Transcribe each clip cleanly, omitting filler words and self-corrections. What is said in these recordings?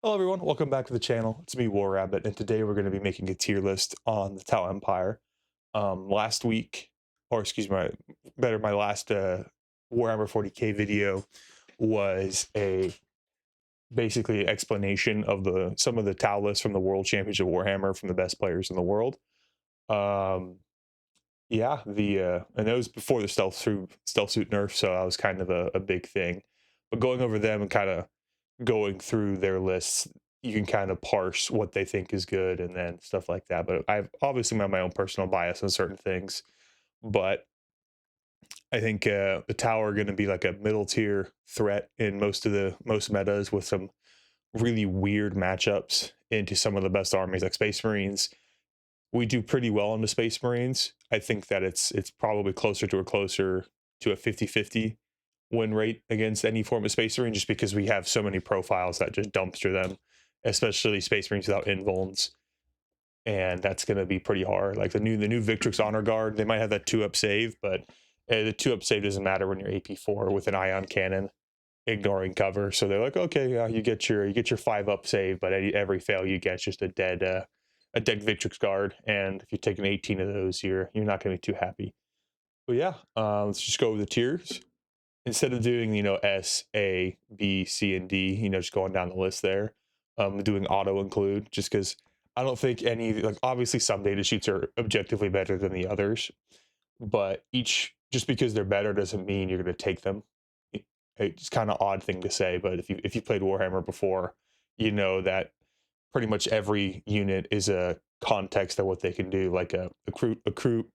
Hello everyone, welcome back to the channel. It's me, War Rabbit, and today we're going to be making a tier list on the Tau Empire. Last week, or excuse me, my last Warhammer 40k video was a basically explanation of some of the Tau lists from the World Championship Warhammer from the best players in the world. Yeah, and that was before the stealth suit nerf, so that was kind of a big thing. But going over them and kind of going through their lists, you can kind of parse what they think is good and then stuff like that. But I've obviously my own personal bias on certain things. But I think the tower are going to be like a middle tier threat in most metas with some really weird matchups into some of the best armies like Space Marines. We do pretty well in the Space Marines. I think that it's probably closer to a 50-50 win rate against any form of Space Marine, just because we have so many profiles that just dumpster them, especially Space Marines without invulns, and that's going to be pretty hard. Like the new Victrix Honor Guard, they might have that 2-up save, but the 2-up save doesn't matter when you're AP4 with an ion cannon ignoring cover. So they're like, okay, yeah, you get your 5-up save, but every fail you get is just a dead Victrix Guard, and if you're taking 18 of those, you're not going to be too happy. But yeah, let's just go with the tiers instead of doing S, A, B, C, and D. Just going down the list there. Doing auto include, just because I don't think any, like, obviously some data sheets are objectively better than the others, but each, just because they're better doesn't mean you're going to take them. It's kind of odd thing to say, but if you played Warhammer before, you know that pretty much every unit is a context of what they can do. Like a Kroot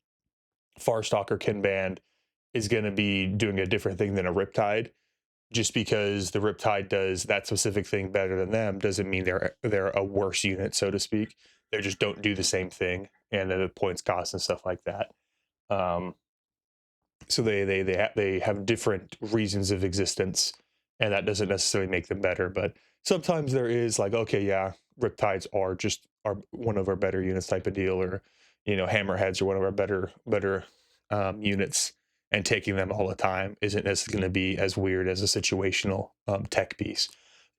Farstalker Kinband is going to be doing a different thing than a Riptide. Just because the Riptide does that specific thing better than them doesn't mean they're a worse unit, so to speak. They just don't do the same thing, and the points cost and stuff like that. Um, so they have different reasons of existence, and that doesn't necessarily make them better. But sometimes there is like, okay, yeah, Riptides are one of our better units type of deal, or Hammerheads are one of our better units, and taking them all the time isn't necessarily going to be as weird as a situational tech piece.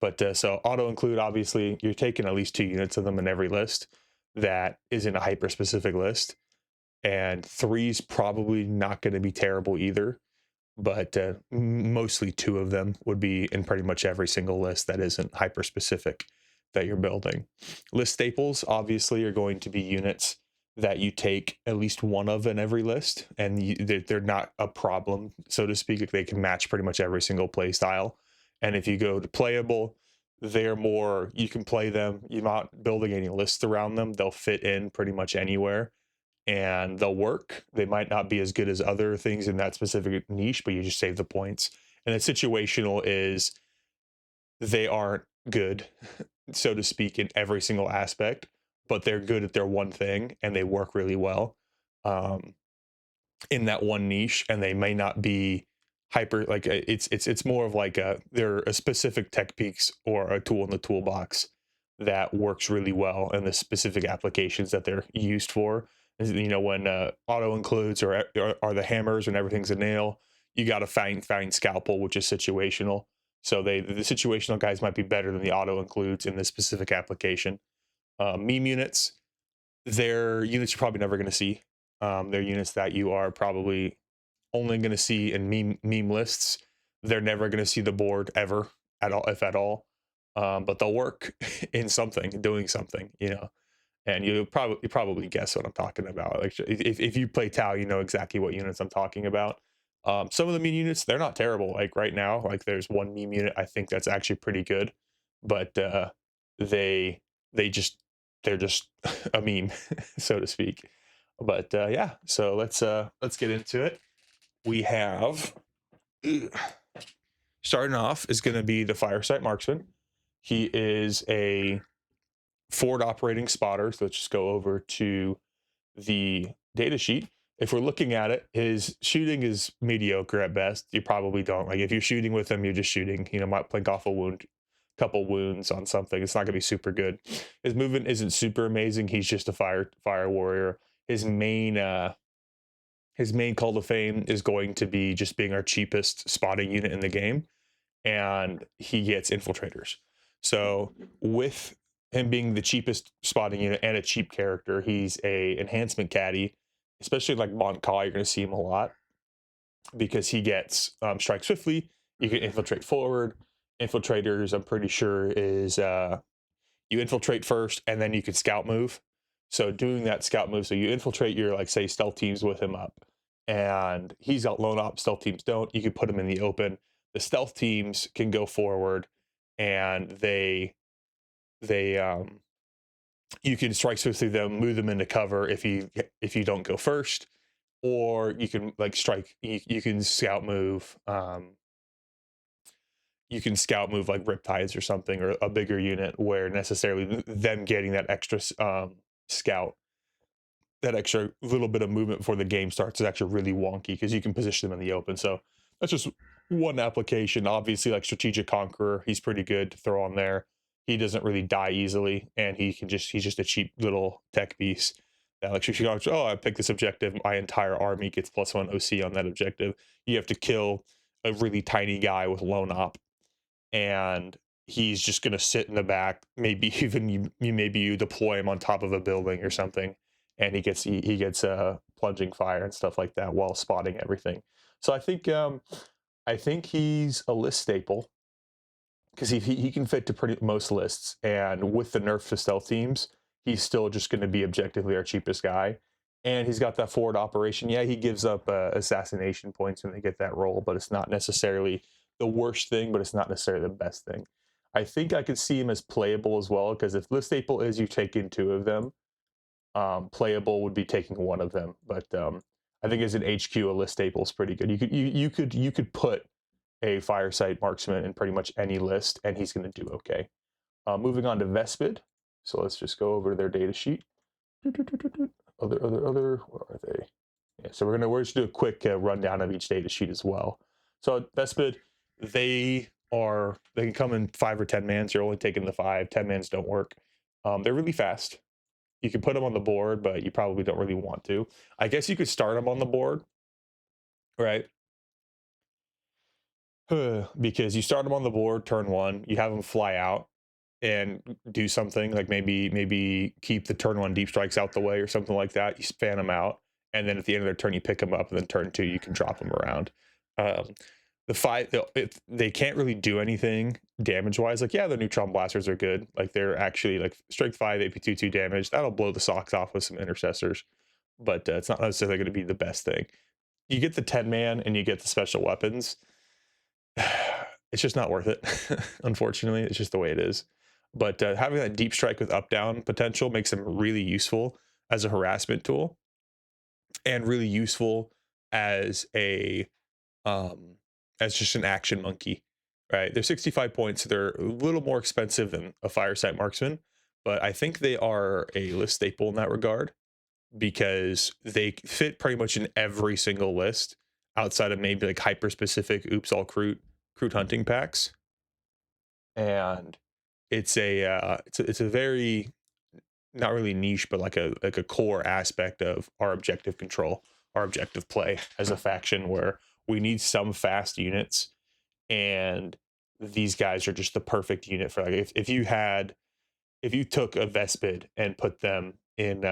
But so auto include, obviously you're taking at least 2 units of them in every list that isn't a hyper specific list, and 3's probably not going to be terrible either, but mostly 2 of them would be in pretty much every single list that isn't hyper specific that you're building. List staples obviously are going to be units that you take at least one of in every list, and they're not a problem, so to speak. They can match pretty much every single play style, and if you go to playable, they're more, you can play them, you're not building any lists around them, they'll fit in pretty much anywhere and they'll work. They might not be as good as other things in that specific niche, but you just save the points. And the situational is they aren't good, so to speak, in every single aspect, but they're good at their one thing and they work really well um, in that one niche. And they may not be hyper, like it's more of like they're a specific tech piece or a tool in the toolbox that works really well in the specific applications that they're used for. When auto includes or are the hammers and everything's a nail, you got to find scalpel, which is situational. So the situational guys might be better than the auto includes in this specific application. Meme units, they're units you're probably never going to see. They're units that you are probably only going to see in meme lists. They're never going to see the board ever at all, if at all. But they'll work in something, doing something. And you probably guess what I'm talking about. Like if you play Tau, you know exactly what units I'm talking about. Some of the meme units, they're not terrible. Like right now, like there's one meme unit I think that's actually pretty good, but they they just they're just a meme, so to speak. But yeah, so let's get into it. We have starting off is going to be the Firesight Marksman. He is a forward operating spotter. So let's just go over to the data sheet. If we're looking at it, his shooting is mediocre at best. You probably don't, like, if you're shooting with him, you're just shooting, might blink off a couple wounds on something. It's not gonna be super good. His movement isn't super amazing. He's just a fire warrior. His main call to fame is going to be just being our cheapest spotting unit in the game, and he gets infiltrators. So with him being the cheapest spotting unit and a cheap character, he's a enhancement caddy, especially like Montcall. You're going to see him a lot because he gets strike swiftly. You can infiltrate forward. Infiltrators, I'm pretty sure, is you infiltrate first and then you can scout move. So doing that scout move, so you infiltrate your, like, say, stealth teams with him up, and he's got lone op, stealth teams don't. You can put him in the open. The stealth teams can go forward, and they you can strike swiftly them, move them into cover if you don't go first, or you can like strike. You can scout move. You can scout move like Riptides or something, or a bigger unit where necessarily them getting that extra scout, that extra little bit of movement before the game starts is actually really wonky because you can position them in the open. So that's just one application. Obviously, like Strategic Conqueror, he's pretty good to throw on there. He doesn't really die easily, and he's just a cheap little tech piece. That, like, Strategic Conqueror, oh, I picked this objective, my entire army gets +1 OC on that objective. You have to kill a really tiny guy with lone op, and he's just going to sit in the back. Maybe even you deploy him on top of a building or something, and he gets plunging fire and stuff like that while spotting everything. So I think he's a list staple because he can fit to pretty most lists, and with the nerf to stealth teams, he's still just going to be objectively our cheapest guy. And he's got that forward operation. Yeah, he gives up assassination points when they get that roll, but it's not necessarily the worst thing, but it's not necessarily the best thing. I think I could see him as playable as well, because if list staple is you take in 2 of them, playable would be taking 1 of them. But I think as an HQ, a list staple is pretty good. You could put a Firesight marksman in pretty much any list, and he's going to do okay. Moving on to Vespid. So let's just go over to their data sheet. Other, where are they? Yeah, so we're just do a quick rundown of each data sheet as well. So Vespid, they can come in 5 or 10 mans. You're only taking the 5. 10 mans don't work. They're really fast. You can put them on the board, but you probably don't really want to. I guess you could start them on the board, right? Because you start them on the board turn 1, you have them fly out and do something, like maybe keep the turn 1 deep strikes out the way or something like that. You span them out, and then at the end of their turn you pick them up, and then turn 2 you can drop them around. The 5, they can't really do anything damage wise. Like, yeah, the neutron blasters are good. Like, they're actually like strength 5 AP 2 damage. That'll blow the socks off with some intercessors, but it's not necessarily going to be the best thing. You get the 10 man and you get the special weapons. It's just not worth it. Unfortunately, it's just the way it is. But having that deep strike with up down potential makes them really useful as a harassment tool, and really useful as a as just an action monkey, right? They're 65 points. They're a little more expensive than a Firesight marksman, but I think they are a list staple in that regard, because they fit pretty much in every single list outside of maybe like hyper specific oops all Kroot hunting packs. And it's a very, not really niche, but like a core aspect of our objective control, our objective play as a faction, where we need some fast units, and these guys are just the perfect unit for, like, if you took a Vespid and put them in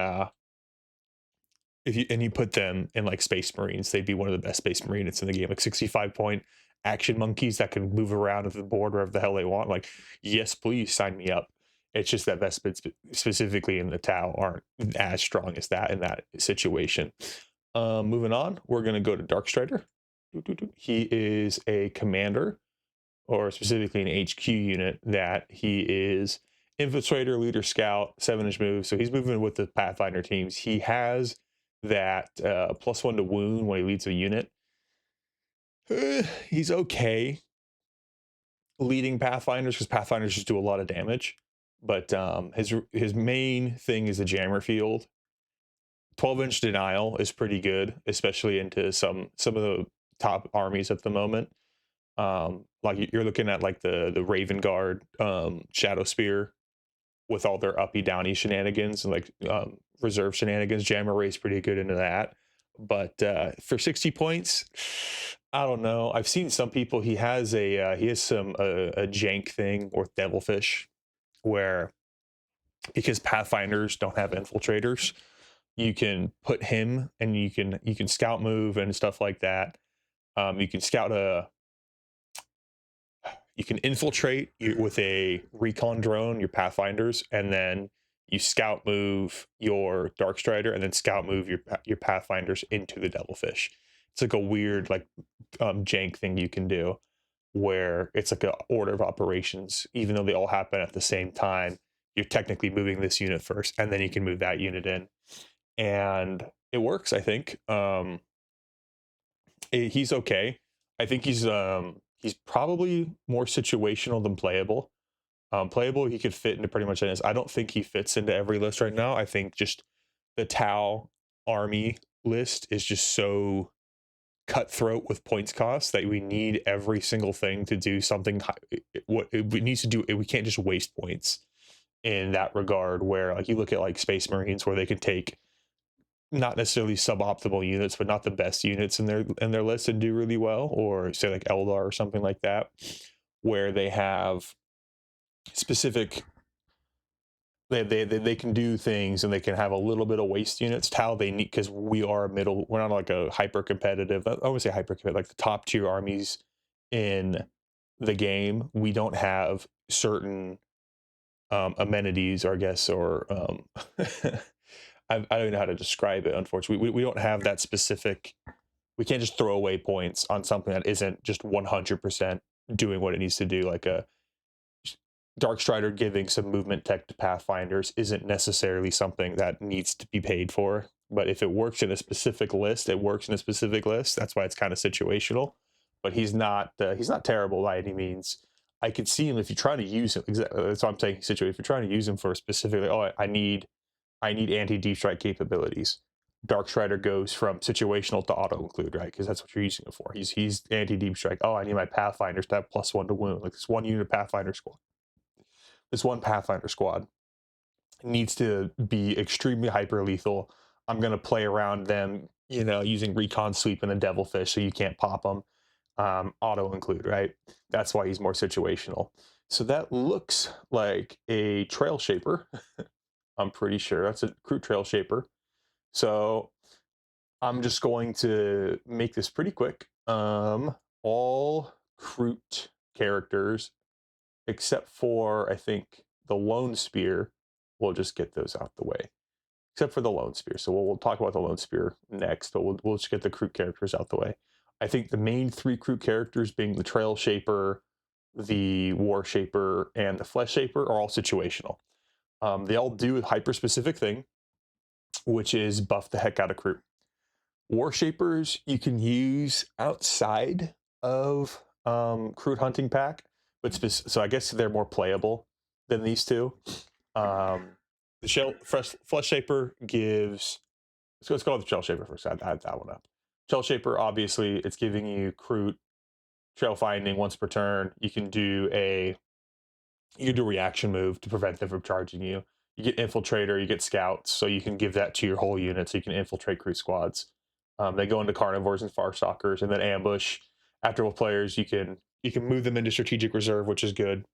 you put them in like Space Marines, they'd be one of the best Space Marines in the game. Like 65 point action monkeys that can move around the board wherever the hell they want. Like, yes, please sign me up. It's just that Vespid specifically in the Tau aren't as strong as that in that situation. Moving on, we're going to go to Darkstrider. He is a commander, or specifically an HQ unit, that he is infiltrator, leader, scout, 7-inch move. So he's moving with the Pathfinder teams. He has that +1 to wound when he leads a unit. He's okay leading Pathfinders, because Pathfinders just do a lot of damage. But his main thing is the jammer field. 12-inch denial is pretty good, especially into some of the top armies at the moment. Like, you're looking at like the Raven Guard, Shadowspear, with all their uppy downy shenanigans and like reserve shenanigans. Jammer Ray's pretty good into that. But for 60 points, I don't know. I've seen some people. He has some a jank thing with Devilfish, where because Pathfinders don't have infiltrators, you can put him and you can scout move and stuff like that. You can scout you can infiltrate with a recon drone, your Pathfinders, and then you scout move your Darkstrider, and then scout move your Pathfinders into the Devilfish. It's like a weird jank thing you can do, where it's like an order of operations, even though they all happen at the same time. You're technically moving this unit first, and then you can move that unit in, and it works. I think he's okay. I think he's probably more situational than playable. Playable, he could fit into pretty much any. I don't think he fits into every list right now. I think just the Tau army list is just so cutthroat with points cost that we need every single thing to do something. What it needs to do, we can't just waste points in that regard. Where like you look at like Space Marines, where they can take not necessarily suboptimal units, but not the best units in their list and do really well, or say like Eldar or something like that, where they have specific they can do things and they can have a little bit of waste units. How they need, because we're not like a hyper competitive, I would say hyper competitive, like the top tier armies in the game. We don't have certain amenities, or I guess, or I don't even know how to describe it. Unfortunately, we don't have that specific. We can't just throw away points on something that isn't just 100% doing what it needs to do. Like a Darkstrider giving some movement tech to Pathfinders isn't necessarily something that needs to be paid for. But if it works in a specific list, it works in a specific list. That's why it's kind of situational. But he's not terrible by any means. I could see him if you're trying to use him. Exactly, that's what I'm saying. Situation. If you're trying to use him for a specific, I need anti-deep strike capabilities. Darkstrider goes from situational to auto include, right? Because that's what you're using it for. He's anti-deep strike. Oh, I need my Pathfinders to have +1 to wound. Like this one unit Pathfinder squad. This one Pathfinder squad needs to be extremely hyper lethal. I'm gonna play around them, using recon sweep and the Devilfish, so you can't pop them. Auto include, right? That's why he's more situational. So that looks like a Trail Shaper. I'm pretty sure that's a Kroot Trail Shaper. So I'm just going to make this pretty quick. All Kroot characters, except for, I think, the Lone-Spear, we'll just get those out the way. Except for the Lone-Spear. So we'll talk about the Lone-Spear next, but we'll just get the Kroot characters out the way. I think the main 3 Kroot characters, being the Trail Shaper, the War Shaper, and the Flesh Shaper, are all situational. They all do a hyper-specific thing, which is buff the heck out of Kroot. War Shapers you can use outside of Kroot Hunting Pack, but so I guess they're more playable than these two. The Flesh Shaper gives. Let's go with the Shell Shaper first. Add that one up. Shell Shaper, obviously, it's giving you Kroot trail finding once per turn. You can do a reaction move to prevent them from charging you. You get Infiltrator, you get Scouts, so you can give that to your whole unit, so you can infiltrate Kroot squads. They go into Carnivores and Farstalkers, and then ambush. After all players, you can move them into Strategic Reserve, which is good.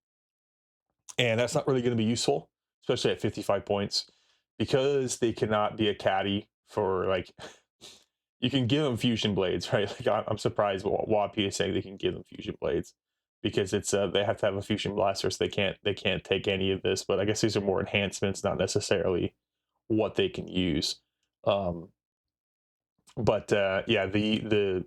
And that's not really going to be useful, especially at 55 points, because they cannot be a caddy for, like, you can give them Fusion Blades, right? Like, I'm surprised what WAP is saying they can give them Fusion Blades, because it's they have to have a Fusion Blaster, so they can't take any of this. But I guess these are more enhancements, not necessarily what they can use. But yeah, the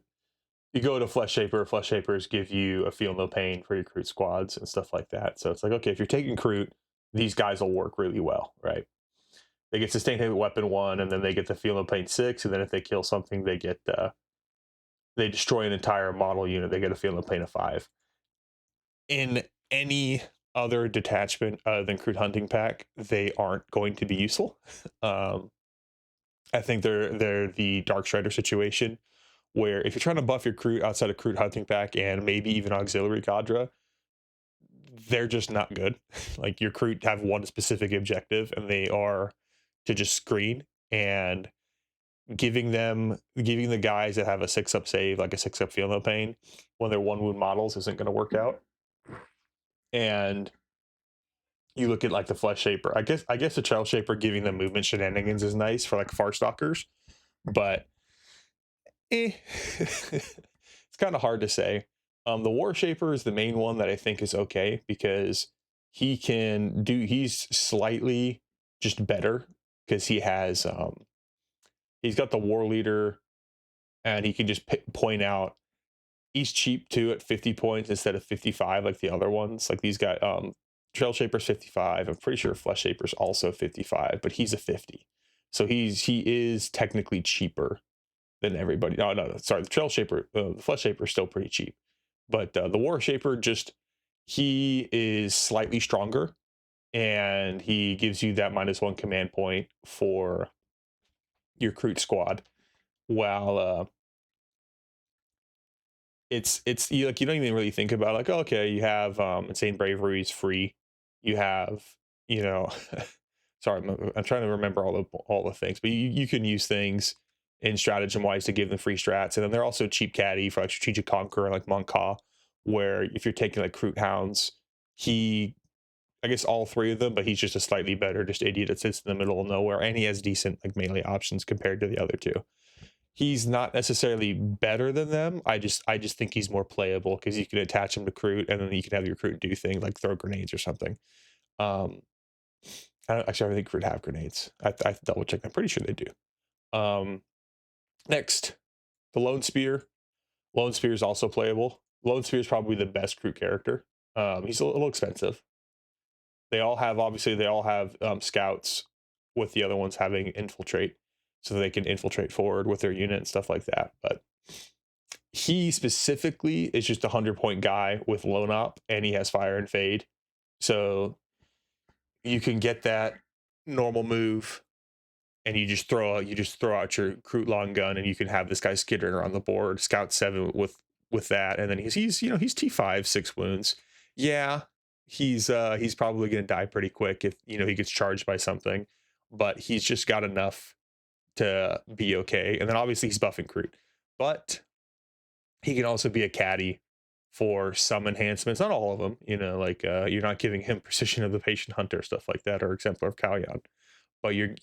you go to Flesh Shaper. Flesh Shapers give you a Feel No Pain for your Kroot squads and stuff like that. So it's like, okay, if you're taking Kroot, these guys will work really well, right? They get Sustained Hit Weapon 1, and then they get the Feel No Pain 6, and then if they kill something, they get they destroy an entire model unit, they get a Feel No Pain of 5. In any other detachment other than Kroot Hunting Pack, they aren't going to be useful. I think they're the Darkstrider situation, where if you're trying to buff your Kroot outside of Kroot Hunting Pack and maybe even Auxiliary Cadre, they're just not good. Like, your Kroot have one specific objective, and they are to just screen, and giving the guys that have a 6-up save, like a 6-up feel no pain, when they're 1 wound models isn't going to work out. And you look at like the Flesh Shaper. I guess the Trail Shaper giving them movement shenanigans is nice for like Farstalkers, but it's kind of hard to say. The War Shaper is the main one that I think is okay because he's slightly just better because he's got the War Leader and he can just point out. He's cheap too at 50 points instead of 55 like the other ones. Like these guys, Trail Shaper's 55. I'm pretty sure Flesh Shaper's also 55, but he's a 50. So he is technically cheaper than everybody. No, sorry. The Trail Shaper, the Flesh Shaper is still pretty cheap. But the War Shaper, he is slightly stronger and he gives you that -1 command point for your Kroot squad. While it's you don't even really think about like, oh, okay, you have Insane Bravery is free. You have, sorry, I'm trying to remember all the things, but you can use things in stratagem wise to give them free strats, and then they're also cheap caddy for like Strategic Conqueror and like Monka, where if you're taking like Kroot Hounds, I guess all 3 of them, but he's just a slightly better just idiot that sits in the middle of nowhere, and he has decent like melee options compared to the other 2. He's not necessarily better than them. I just think he's more playable because you can attach him to Kroot, and then you can have your Kroot do things like throw grenades or something. I don't think Kroot have grenades. I double check. I'm pretty sure they do. Next, the Lone-Spear. Lone-Spear is also playable. Lone-Spear is probably the best Kroot character. He's a little expensive. They all have scouts, with the other ones having infiltrate, so they can infiltrate forward with their unit and stuff like that. But he specifically is just a 100-point guy with lone op, and he has fire and fade. So you can get that normal move, and you just throw out your Kroot long gun, and you can have this guy skittering around the board, scout 7 with that, and then he's T5, 6 wounds. Yeah, he's probably gonna die pretty quick if he gets charged by something, but he's just got enough to be okay. And then obviously he's buffing Kroot, but he can also be a caddy for some enhancements, not all of them, like you're not giving him Precision of the Patient Hunter, stuff like that, or Exemplar of Kalyan, but you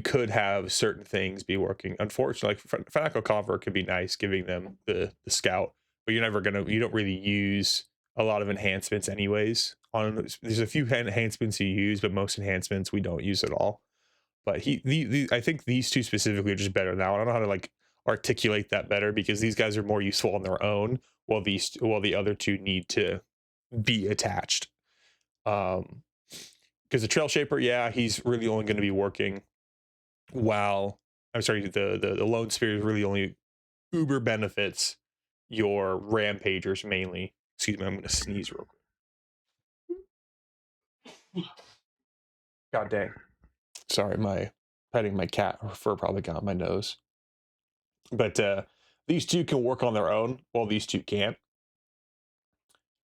could have certain things be working. Unfortunately, like Fanatical Convert could be nice, giving them the scout, but you don't really use a lot of enhancements anyways. There's a few enhancements you use, but most enhancements we don't use at all. But I think these 2 specifically are just better now. I don't know how to like articulate that better because these guys are more useful on their own, while the other 2 need to be attached. Because the Trail Shaper, yeah, he's really only going to be working while the Lone-Spear is really only uber benefits your Rampagers mainly. Excuse me, I'm going to sneeze real quick. God dang. Sorry, petting my cat, her fur probably got on my nose. But these 2 can work on their own, while these 2 can't.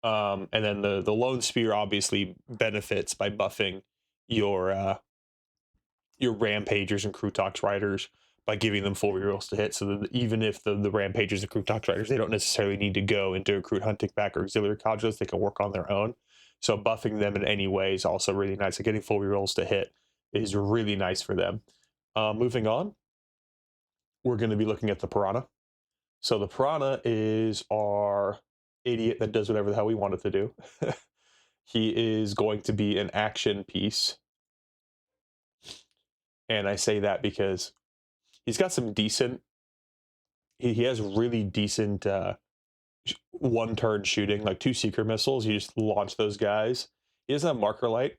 And then the Lone-Spear obviously benefits by buffing your Rampagers and Krootox Riders by giving them full rerolls to hit, so that even if the Rampagers and Krootox Riders, they don't necessarily need to go into a Kroot hunting pack or auxiliary cadres, they can work on their own. So buffing them in any way is also really nice. So getting full rerolls to hit is really nice for them. Moving on, we're going to be looking at the Pirahna. So the Pirahna is our idiot that does whatever the hell we want it to do. He is going to be an action piece. And I say that because he's got some decent, he has really decent one-turn shooting, like 2 Seeker missiles. You just launch those guys. He doesn't have Marker Light.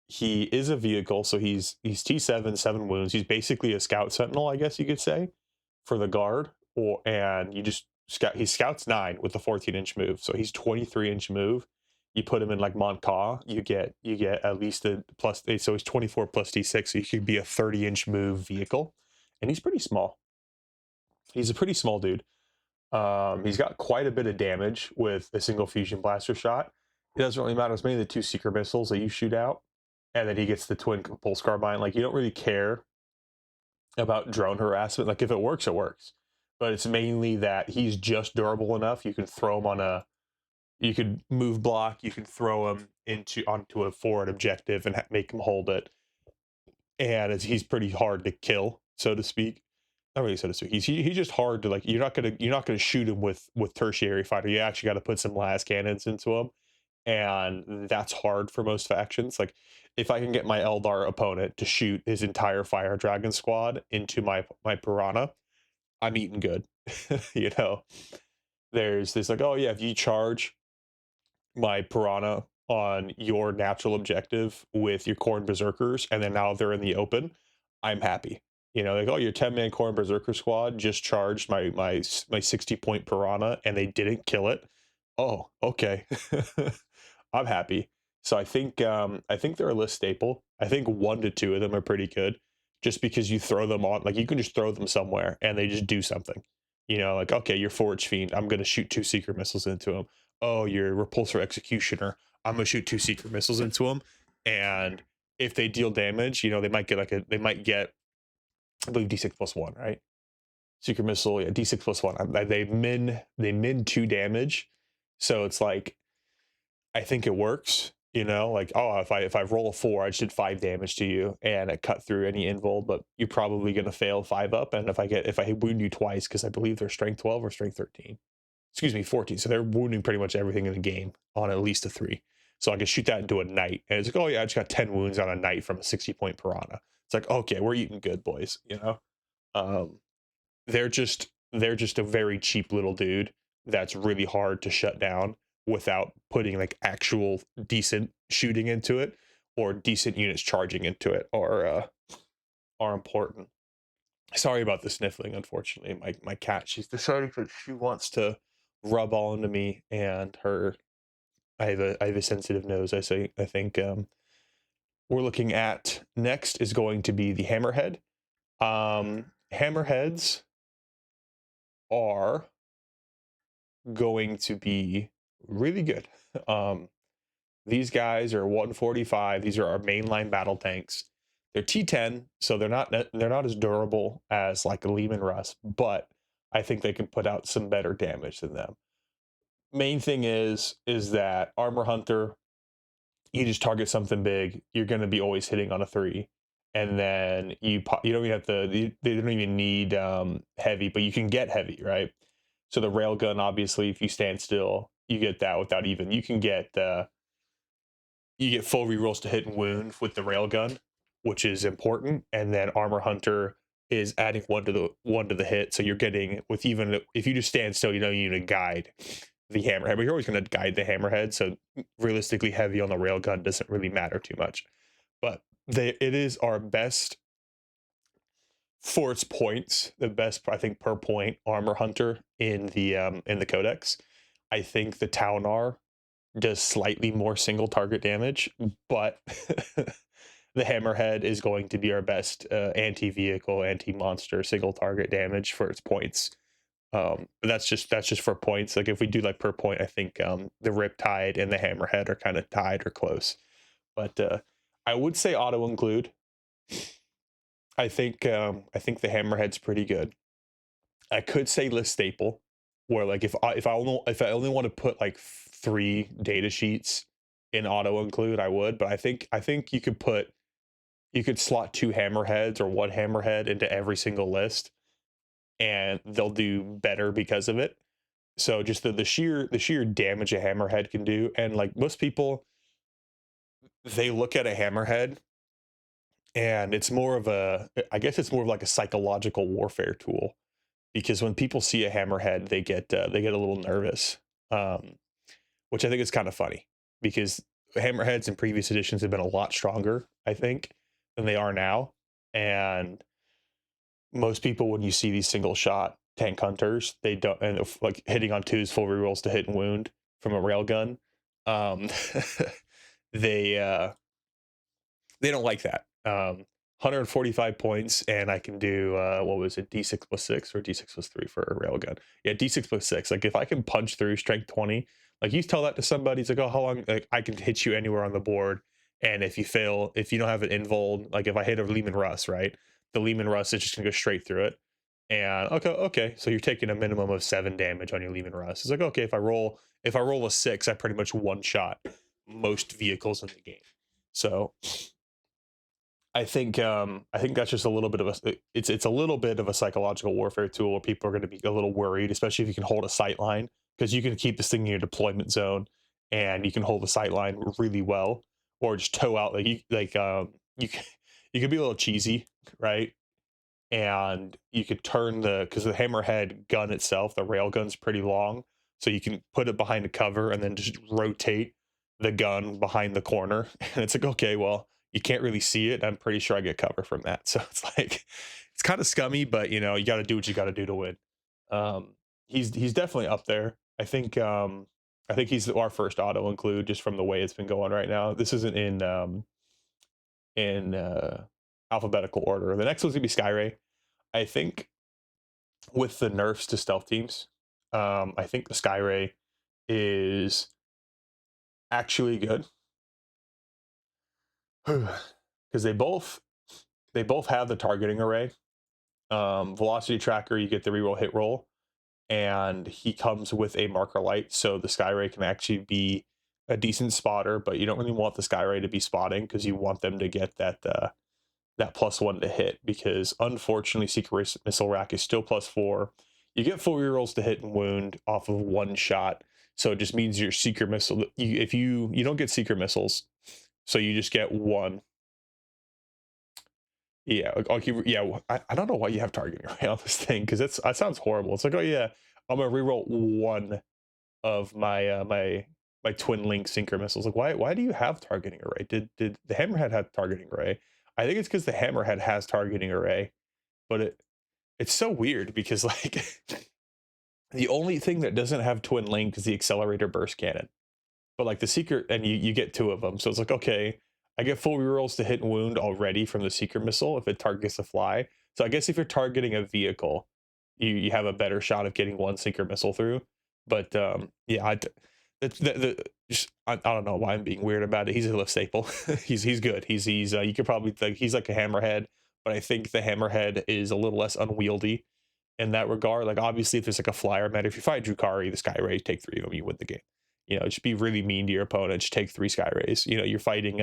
He is a vehicle, so he's T7, 7 wounds. He's basically a Scout Sentinel, I guess you could say, for the guard. And you just he scouts 9 with the 14-inch move, so he's 23-inch move. You put him in like Monka, you get at least a plus, so he's 24 plus D6, so he could be a 30-inch move vehicle, and he's pretty small. He's a pretty small dude. He's got quite a bit of damage with a single fusion blaster shot. It doesn't really matter as many of the 2 Seeker missiles that you shoot out. and then he gets the twin pulse carbine. Like, you don't really care about drone harassment. Like, if it works, it works. But it's mainly that he's just durable enough. You can throw him on a, you could move block, you can throw him onto a forward objective and make him hold it. And he's pretty hard to kill, so to speak. Not really so to speak. He's just hard to, like, you're not gonna shoot him with tertiary fighter. You actually got to put some las cannons into him, and that's hard for most factions. Like, if I can get my Eldar opponent to shoot his entire fire dragon squad into my Pirahna, I'm eating good. You know, there's this, like, oh yeah, if you charge my Pirahna on your natural objective with your Khorne Berserkers, and then now they're in the open, I'm happy. You know, like, oh, your 10-man Khorne Berserker squad just charged my 60-point Pirahna, and they didn't kill it. Oh, okay. I'm happy. So I think they're a list staple. I think 1 to 2 of them are pretty good, just because you throw them on, like, you can just throw them somewhere and they just do something. You know, like, okay, your Forge Fiend, I'm gonna shoot 2 secret missiles into him. Oh, your Repulsor Executioner, I'm gonna shoot 2 secret missiles into them, and if they deal damage, you know, they might get I believe D6 plus 1, right? Secret missile, yeah, D6 plus 1. They min 2 damage, so it's like, I think it works. You know, like, oh, if I roll a 4, I just did 5 damage to you, and it cut through any invul, but you're probably gonna fail 5 up, and if I wound you twice, because I believe they're strength 12 or strength 13. Excuse me, 14. So they're wounding pretty much everything in the game on at least a 3. So I can shoot that into a knight, and it's like, oh yeah, I just got 10 wounds on a knight from a 60-point Pirahna. It's like, okay, we're eating good, boys. You know, um, they're just a very cheap little dude that's really hard to shut down without putting, like, actual decent shooting into it, or decent units charging into it are important. Sorry about the sniffling. Unfortunately, my cat, she's decided that she wants to rub all into me, and I have a sensitive nose. I think we're looking at next is going to be the Hammerhead. Hammerheads are going to be really good. These guys are 145. These are our mainline battle tanks. They're T10, so they're not as durable as, like, a Leman Russ, but I think they can put out some better damage than them. Main thing is that Armor Hunter, you just target something big, you're going to be always hitting on a 3, and then you don't even have to. They don't even need heavy, but you can get heavy, right? So the railgun, obviously, if you stand still, you get that without even. You can get you get full rerolls to hit and wound with the railgun, which is important. And then Armor Hunter is adding one to the hit, so you're getting, with, even if you just stand still, you know, you need to guide the Hammerhead, but you're always going to guide the Hammerhead. So realistically, heavy on the railgun doesn't really matter too much. But it is our best for its points, the best, I think, per point Armor Hunter in the codex. I think the Taunar does slightly more single target damage, but the Hammerhead is going to be our best anti-vehicle, anti-monster single target damage for its points. But that's just for points. Like, if we do, like, per point, I think the Riptide and the Hammerhead are kind of tied or close. But I would say auto include. I think the Hammerhead's pretty good. I could say list staple, where, like, if I only want to put, like, 3 data sheets in auto include, I would. But I think you could slot 2 Hammerheads or 1 Hammerhead into every single list, and they'll do better because of it. So just the sheer damage a Hammerhead can do, and, like, most people, they look at a Hammerhead, and it's more of like a psychological warfare tool, because when people see a Hammerhead, they get a little nervous, which I think is kind of funny, because Hammerheads in previous editions have been a lot stronger, I think, than they are now. And most people, when you see these single shot tank hunters, they don't, and like hitting on 2s, full rerolls to hit and wound from a railgun, they don't like that. 145 points, and I can do what was it, D6 plus 6 or D6 plus 3 for a railgun? Yeah, D6 plus 6. Like, if I can punch through strength 20, like, you tell that to somebody, it's like, oh, how long? Like, I can hit you anywhere on the board, And if you fail, if you don't have an invul, like if I hit a Lehman Russ, right, the Lehman Russ is just gonna go straight through it. And okay, so you're taking a minimum of 7 damage on your Lehman Russ. It's like, okay, if I roll a 6, I pretty much one shot most vehicles in the game. So I think that's just a little bit of it's a little bit of a psychological warfare tool where people are going to be a little worried, especially if you can hold a sight line, because you can keep this thing in your deployment zone and you can hold the sight line really well, or just tow out you can, you can be a little cheesy, right? And you could turn because the hammerhead gun itself, the rail gun's pretty long, so you can put it behind a cover and then just rotate the gun behind the corner. And it's like, okay, well, you can't really see it. I'm pretty sure I get cover from that. So it's like, it's kind of scummy, but you know, you got to do what you got to do to win. He's definitely up there. I think he's our first auto include just from the way it's been going right now. This isn't in alphabetical order. The next one's gonna be Skyray. I think with the nerfs to stealth teams, I think the Skyray is actually good because they both have the targeting array. Velocity tracker, you get the reroll hit roll, and he comes with a marker light, so the Skyray can actually be a decent spotter, but you don't really want the Skyray to be spotting because you want them to get that +1 to hit, because unfortunately Secret Missile Rack is still +4. You get 4 rerolls to hit and wound off of 1 shot, so it just means your Secret Missile, if you don't get Secret Missiles, so you just get 1. Yeah, yeah. I don't know why you have targeting right on this thing, because that sounds horrible. It's like, oh yeah, I'm gonna reroll 1 of my twin link synchro missiles. Like, why do you have targeting array? Did the hammerhead have targeting array? I think it's because the hammerhead has targeting array, but it's so weird because like the only thing that doesn't have twin link is the accelerator burst cannon. But like the secret, and you get 2 of them, so it's like, okay, I get full rerolls to hit and wound already from the secret missile if it targets a fly. So I guess if you're targeting a vehicle, you have a better shot of getting 1 secret missile through. But yeah, I don't know why I'm being weird about it. He's a lift staple. He's good. He's you could probably think he's like a hammerhead, but I think the hammerhead is a little less unwieldy in that regard. Like obviously, if there's like a flyer meta, if you fight Drukhari, the Skyray, take 3 of them, you win the game. You know, just be really mean to your opponent. Just take 3 Skyrays. You know, you're fighting.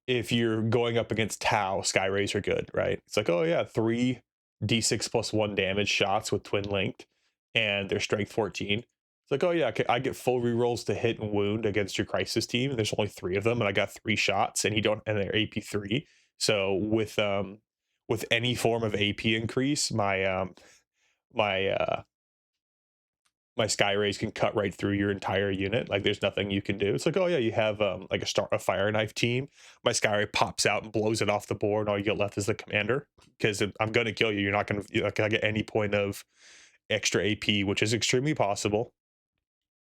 If you're going up against Tau, Skyrays are good, right? It's like, oh yeah, 3 d6 +1 damage shots with twin linked, and they're strength 14. It's like, oh yeah, I get full rerolls to hit and wound against your crisis team. There's only 3 of them, and I got 3 shots, and they're AP 3. So with any form of AP increase, my my Skyrays can cut right through your entire unit. Like there's nothing you can do. It's like, oh yeah, you have like a fire knife team. My Skyray pops out and blows it off the board, and all you get left is the commander. Because I'm gonna kill you. You're not gonna get any point of extra AP, which is extremely possible.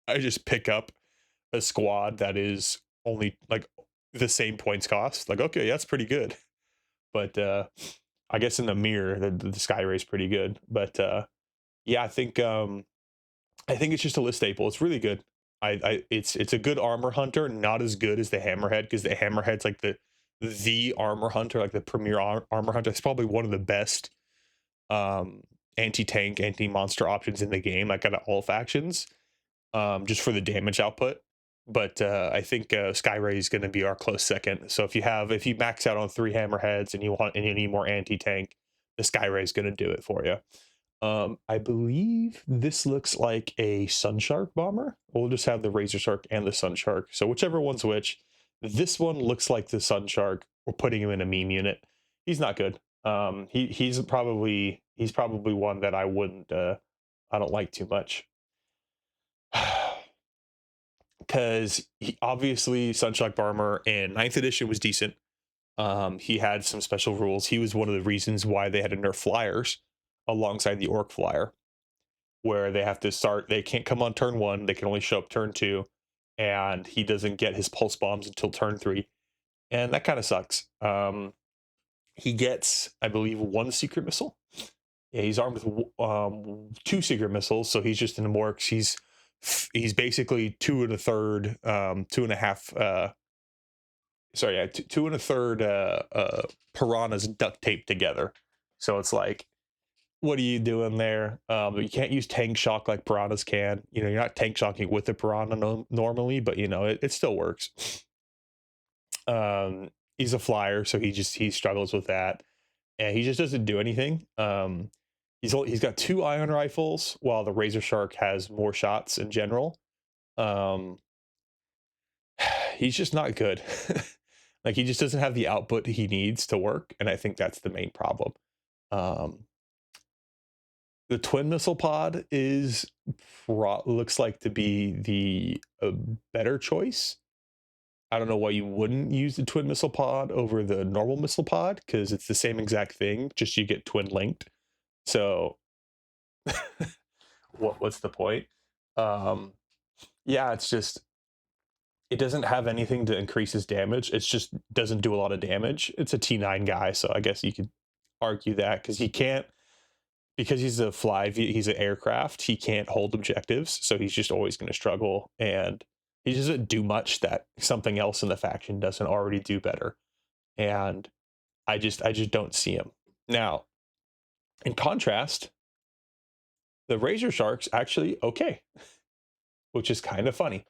I just pick up a squad that is only like the same points cost. Like, okay, that's pretty good. But I guess in the mirror, the Skyray is pretty good. But yeah, I think it's just a list staple. It's really good. It's a good armor hunter, not as good as the hammerhead, because the hammerhead's like the armor hunter, like the premier armor hunter. It's probably one of the best anti-tank, anti-monster options in the game, like out of all factions, just for the damage output. But I think Skyray is going to be our close second. So if you max out on 3 hammerheads and you need more anti-tank, the Skyray is going to do it for you. I believe this looks like a SunShark bomber. We'll just have the RazorShark and the SunShark. So whichever one's which. This one looks like the SunShark. We're putting him in a meme unit. He's not good. He's probably one that I wouldn't I don't like too much. Because obviously SunShark bomber in 9th edition was decent. He had some special rules. He was one of the reasons why they had to nerf flyers alongside the orc flyer, where they can't come on turn 1, they can only show up turn 2, and he doesn't get his pulse bombs until turn 3, and that kind of sucks. He gets, I believe, 1 secret missile. Yeah, he's armed with 2 secret missiles, so he's just in the more, he's he's basically 2 1/3, 2.5. Sorry, yeah, 2 1/3 piranhas duct taped together. So it's like, what are you doing there? You can't use tank shock like piranhas can. You know, you're not tank shocking with the piranha normally, but you know, it still works. He's a flyer, so he struggles with that, and he just doesn't do anything. He's got 2 iron rifles, while the RazorShark has more shots in general. Um, he's just not good. Like, he just doesn't have the output he needs to work, and I think that's the main problem. The twin missile pod looks like to be the better choice. I don't know why you wouldn't use the twin missile pod over the normal missile pod, because it's the same exact thing, just you get twin linked. So what's the point? Yeah, it's just, it doesn't have anything to increase his damage. It's just doesn't do a lot of damage. It's a T9 guy, so I guess you could argue that, because he can't, because he's he's an aircraft, he can't hold objectives, so he's just always going to struggle, and he doesn't do much that something else in the faction doesn't already do better. And I just don't see him. Now, in contrast, the RazorShark's actually okay, which is kind of funny.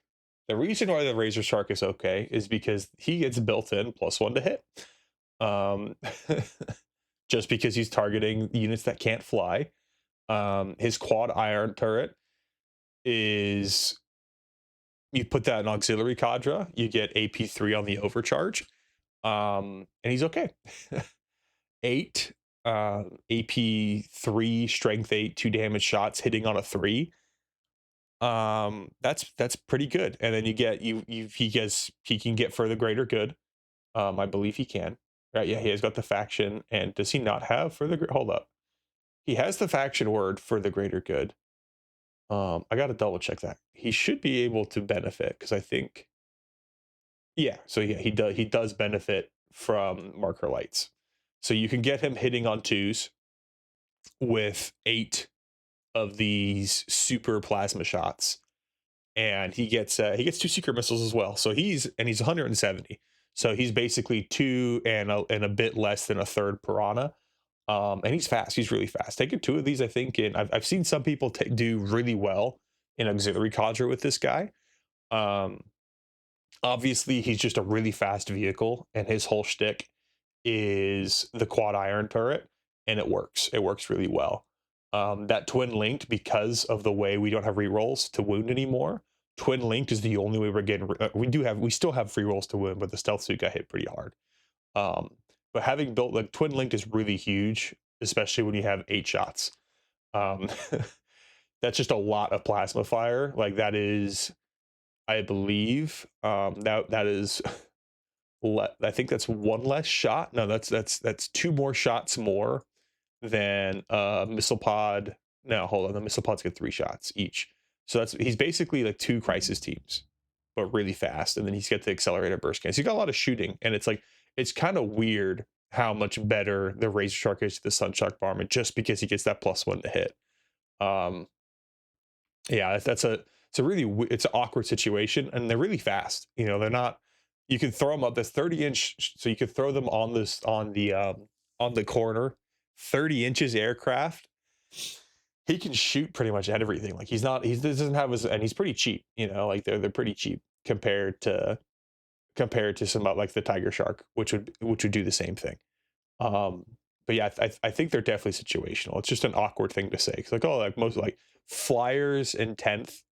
The reason why the RazorShark is okay is because he gets built in +1 to hit. Just because he's targeting units that can't fly. His quad iron turret is, you put that in auxiliary cadre, you get AP3 on the overcharge, and he's okay. 8 AP3 strength 8 2 damage shots hitting on a 3. That's pretty good. And then you get he can get for the greater good. I believe he can. Right, yeah, he has got the faction. And does he not have for the hold up? He has the faction word for the greater good. I got to double check that. He should be able to benefit, because I think, yeah, so yeah, he does benefit from marker lights. So you can get him hitting on 2s with 8 of these super plasma shots, and he gets 2 secret missiles as well. So he's 170. So he's basically 2 and a bit less than a third piranha. And he's fast. He's really fast. Taking 2 of these, I think, and I've seen some people do really well in auxiliary cadre with this guy. Obviously, he's just a really fast vehicle, and his whole shtick is the quad iron turret, and it works. It works really well. That twin linked, because of the way we don't have rerolls to wound anymore. Twin linked is the only way we're getting. We still have free rolls to wound, but the stealth suit got hit pretty hard. But having built, like, twin linked is really huge, especially when you have 8 shots. That's just a lot of plasma fire. Like, that is, I believe, that is, I think that's 1 less shot. No, that's 2 more shots more than missile pod. No, hold on, the missile pods get 3 shots each. So he's basically like 2 crisis teams, but really fast. And then he's got the accelerator burst cans. He's got a lot of shooting, and it's like, it's kind of weird how much better the RazorShark is to the SunShark Barman, just because he gets that +1 to hit. Yeah, it's an awkward situation, and they're really fast. You know, they're not. You can throw them up. That's 30-inch, so you could throw them on the corner, 30 inches aircraft. He can shoot pretty much at everything. Like, he doesn't have and he's pretty cheap. You know, like they're pretty cheap compared to some like the Tigershark, which would do the same thing. But yeah, I think they're definitely situational. It's just an awkward thing to say, because like, oh, like most like flyers in 10th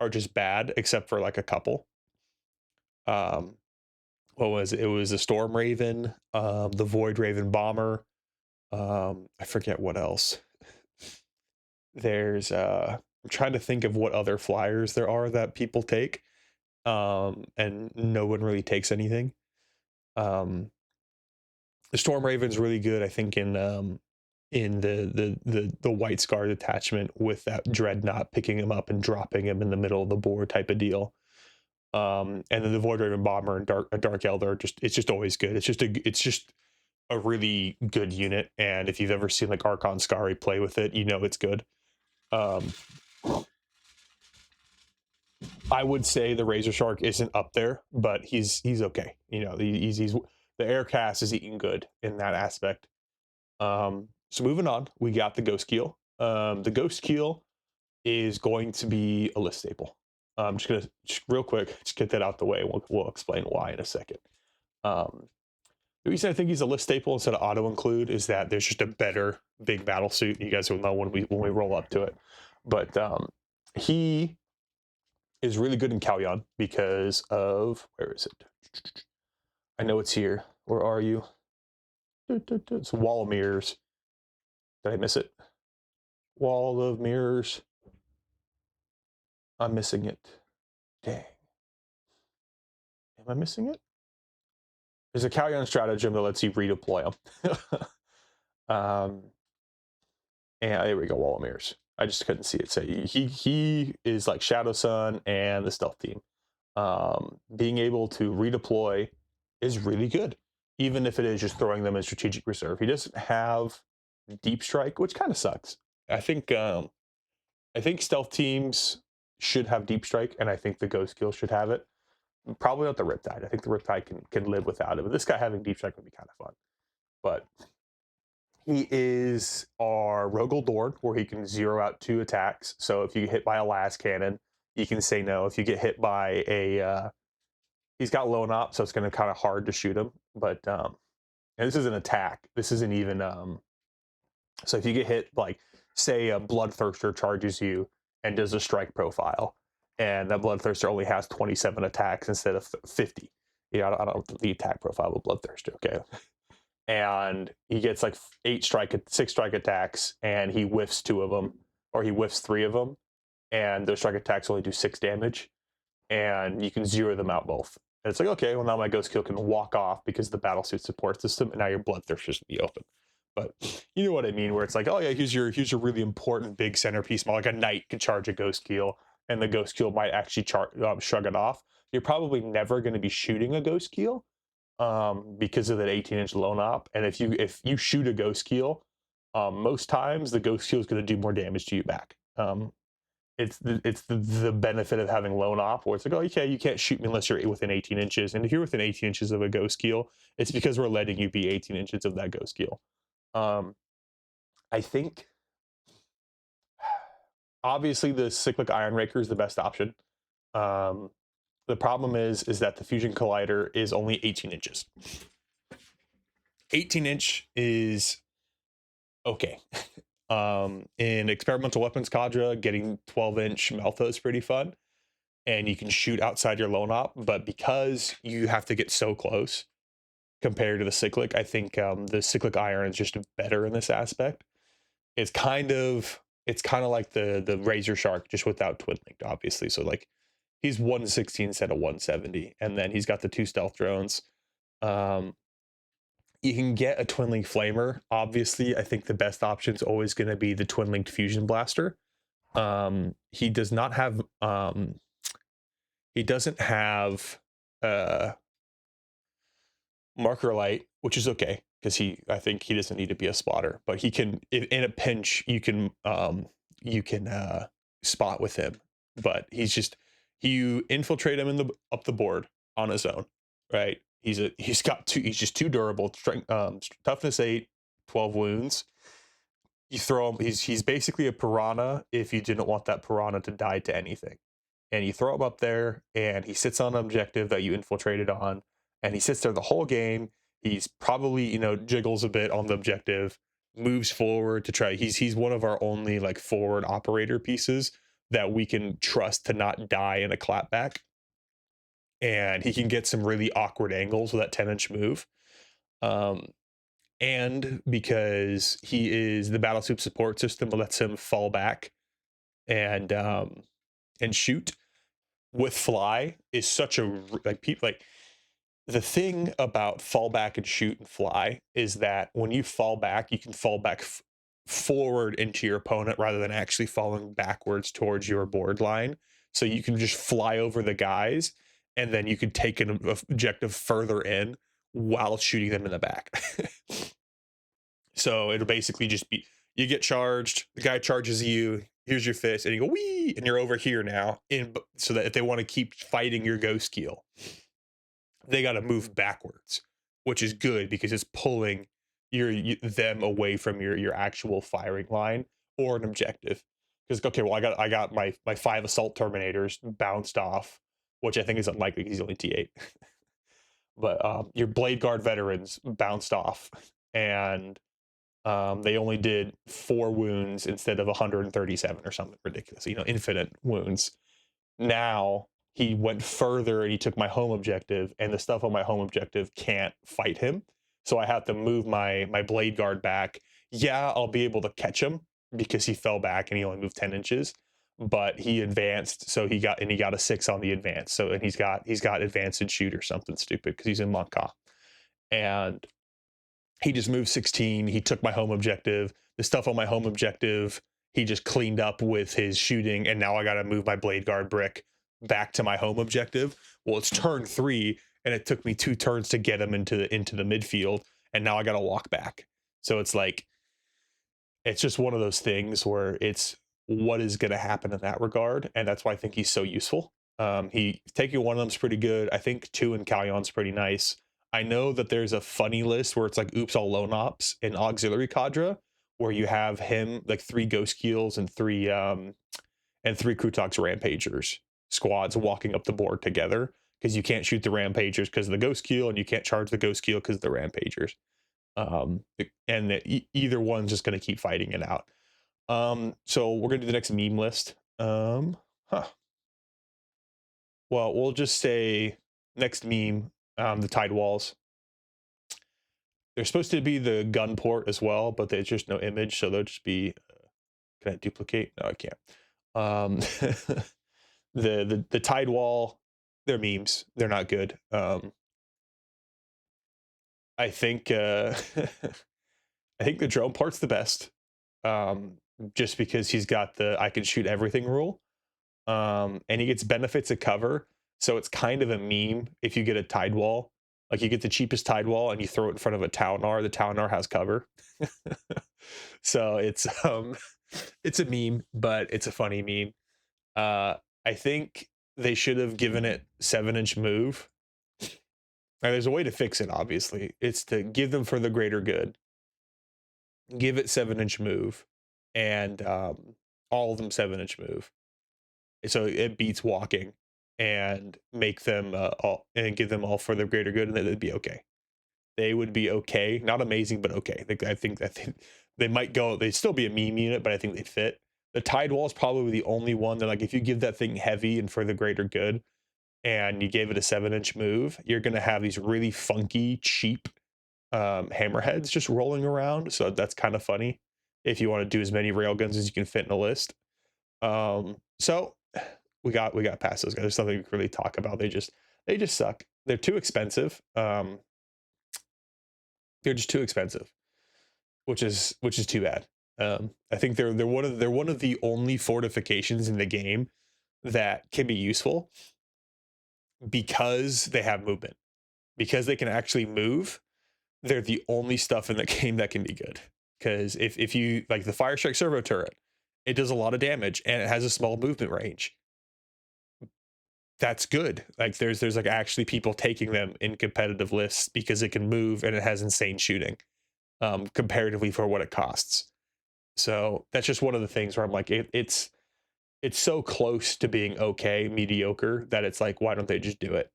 are just bad, except for like a couple. What was it? It was the Storm Raven, the Void Raven Bomber. I forget what else. There's I'm trying to think of what other flyers there are that people take. And no one really takes anything. The Storm Raven's really good, I think, in the White Scar detachment, with that Dreadnought picking him up and dropping him in the middle of the board type of deal. And then the Void Raven Bomber and Dark Elder, it's just always good. It's just a really good unit, and if you've ever seen like Archon Skyray play with it, you know it's good. I would say the RazorShark isn't up there, but he's okay. You know, he's the air cast is eating good in that aspect. So moving on, we got the Ghostkeel. The Ghostkeel is going to be a list staple. I'm just gonna real quick just get that out the way. We'll explain why in a second. Um, the reason I think he's a list staple instead of auto include is that there's just a better big battle suit. You guys will know when we roll up to it, but he is really good in Kalyan because of, where is it? I know it's here. Where are you? It's Wall of Mirrors. Did I miss it? Wall of Mirrors. I'm missing it. Dang. Am I missing it? There's a Kalyan stratagem that lets you redeploy them. And there we go, Wall of Mirrors. I just couldn't see it. So he is like Shadowsun and the stealth team. Being able to redeploy is really good, even if it is just throwing them in strategic reserve. He doesn't have deep strike, which kind of sucks. I think stealth teams should have deep strike, and I think the Ghostkeel should have it. Probably not the Riptide. I think the Riptide can live without it, but this guy having deep strike would be kind of fun. But he is our Rogel Dorn, where he can zero out 2 attacks. So if you get hit by a las cannon, you can say no. If you get hit by a, he's got lone op, so it's going to kind of hard to shoot him. But and this is an attack. This isn't even. So if you get hit, like say a Bloodthirster charges you and does a strike profile, and that Bloodthirster only has 27 attacks instead of 50. Yeah, I don't know the attack profile of Bloodthirster. Okay. And he gets like 6 strike attacks, and he whiffs 2 of them, or he whiffs 3 of them, and those strike attacks only do 6 damage, and you can zero them out both. And it's like, okay, well now my Ghostkeel can walk off because the battlesuit support system, and now your Bloodthirster should be open. But you know what I mean, where it's like, oh yeah, here's your really important big centerpiece, like a knight could charge a Ghostkeel, and the Ghostkeel might actually shrug it off. You're probably never going to be shooting a Ghostkeel, because of that 18-inch lone op, and if you shoot a Ghostkeel, most times the Ghostkeel is going to do more damage to you back. It's the benefit of having lone op, where it's like, oh, okay, you can't shoot me unless you're within 18 inches, and if you're within 18 inches of a Ghostkeel, it's because we're letting you be 18 inches of that Ghostkeel. I think obviously the cyclic Iron Raker is the best option. The problem is that the Fusion Collider is only 18 inches. 18-inch is okay. In Experimental Weapons Cadre, getting 12-inch Meltha is pretty fun, and you can shoot outside your lone op, but because you have to get so close compared to the cyclic, I think the cyclic iron is just better in this aspect. It's kind of like the RazorShark, just without twin linked, obviously. So like, he's 116 instead of 170, and then he's got the 2 stealth drones. You can get a twin link flamer. Obviously, I think the best option is always going to be the twin linked fusion blaster. He does not have. He doesn't have marker light, which is okay because I think he doesn't need to be a spotter, but he can, in a pinch, you can spot with him. But he's just, you infiltrate him up the board on his own, right? He's just too durable. Toughness 8, 12 wounds. You throw him. He's basically a Pirahna if you didn't want that Pirahna to die to anything. And you throw him up there, and he sits on an objective that you infiltrated on, and he sits there the whole game. He's probably, jiggles a bit on the objective, moves forward to try. He's one of our only like forward operator pieces that we can trust to not die in a clapback. And he can get some really awkward angles with that 10-inch move. And because he is the battlesuit support system, lets him fall back and shoot with fly is such a the thing about fall back and shoot and fly is that when you fall back, you can fall back forward into your opponent rather than actually falling backwards towards your board line. So you can just fly over the guys, and then you can take an objective further in while shooting them in the back. So it'll basically just be, you get charged, the guy charges you, here's your fist, and you go wee, and you're over here now. So that if they want to keep fighting your Ghostkeel, they got to move backwards, which is good because it's pulling them away from your actual firing line or an objective. Because okay, well I got my 5 assault terminators bounced off, which I think is unlikely because he's only T8. But your blade guard veterans bounced off, and they only did 4 wounds instead of 137 or something ridiculous. You know, infinite wounds. Now he went further and he took my home objective, and the stuff on my home objective can't fight him. So I have to move my blade guard back. Yeah, I'll be able to catch him because he fell back and he only moved 10 inches. But he advanced, so he got a 6 on the advance. So and he's got advanced and shoot or something stupid because he's in Monka. And he just moved 16. He took my home objective. The stuff on my home objective, he just cleaned up with his shooting, and now I got to move my blade guard brick back to my home objective. Well, it's turn 3, and it took me 2 turns to get him into the midfield, and now I got to walk back. So it's like, it's just one of those things where it's what is going to happen in that regard, and that's why I think he's so useful. He taking one of them's pretty good. I think 2 in Calyon's pretty nice. I know that there's a funny list where it's like oops all lone ops in auxiliary cadre, where you have him like 3 Ghostkeels and 3 Krootox Rampagers squads walking up the board together, because you can't shoot the Rampagers because of the Ghostkeel, and you can't charge the Ghostkeel because of the Rampagers. And either one's just going to keep fighting it out. So we're going to do the next meme list. Well, we'll just say next meme, the Tidewalls. They're supposed to be the gun port as well, but there's just no image, so they'll just be. Can I duplicate? No, I can't. The Tidewall, they're memes. They're not good. I think I think the drone part's the best, just because he's got the I can shoot everything rule, and he gets benefits of cover. So it's kind of a meme if you get a Tidewall. Like you get the cheapest Tidewall and you throw it in front of a Taunar. The Taunar has cover. So it's a meme, but it's a funny meme. I think they should have given it 7-inch move. Now, there's a way to fix it, obviously. It's to give them for the greater good. Give it 7-inch move, and all of them 7-inch move. So it beats walking, and make them all, and give them all for the greater good, and then it'd be okay. They would be okay. Not amazing, but okay. I think they might go, they'd still be a meme unit, but I think they'd fit. The Tidewall is probably the only one that, like, if you give that thing heavy and for the greater good, and you gave it a 7-inch move, you're going to have these really funky, cheap hammerheads just rolling around. So that's kind of funny if you want to do as many railguns as you can fit in a list. So we got past those guys. There's nothing we can really talk about. They just suck. They're too expensive. They're just too expensive, which is too bad. I think they're one of the only fortifications in the game that can be useful, because they have movement, because they can actually move. They're the only stuff in the game that can be good. Because if you like the Fire Strike servo turret, it does a lot of damage and it has a small movement range. That's good. Like there's like actually people taking them in competitive lists because it can move and it has insane shooting, comparatively for what it costs. So that's just one of the things where I'm like, it's so close to being okay, mediocre, that it's like, why don't they just do it?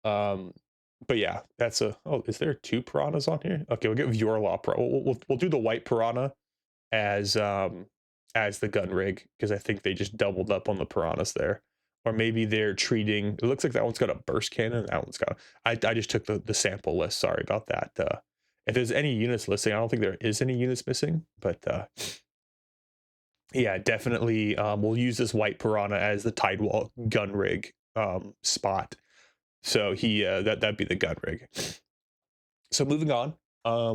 But yeah, that's is there 2 piranhas on here? Okay, we'll get viewer law pro. We'll do the white piranha as the gun rig, because I think they just doubled up on the piranhas there. Or maybe they're treating, it looks like that one's got a burst cannon, that one's got, I just took the sample list, sorry about that. If there's any units listing, I don't think there is any units missing, but yeah, definitely we'll use this white piranha as the Tidewall gun rig spot. So he that'd be the gun rig. So moving on,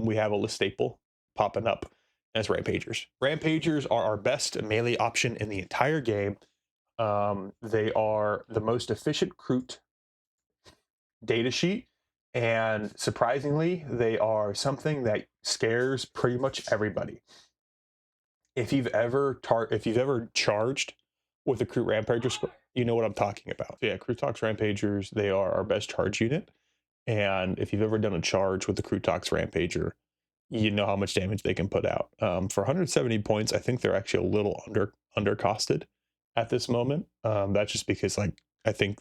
we have a list staple popping up as Rampagers. Rampagers are our best melee option in the entire game. They are the most efficient Kroot datasheet, and surprisingly, they are something that scares pretty much everybody. if you've ever charged with a Kroot Rampager squad, you know what I'm talking about. So yeah, Krootox Rampagers, they are our best charge unit. And if you've ever done a charge with the Krootox Rampager, you know how much damage they can put out. For 170 points, I think they're actually a little under costed at this moment. That's just because like I think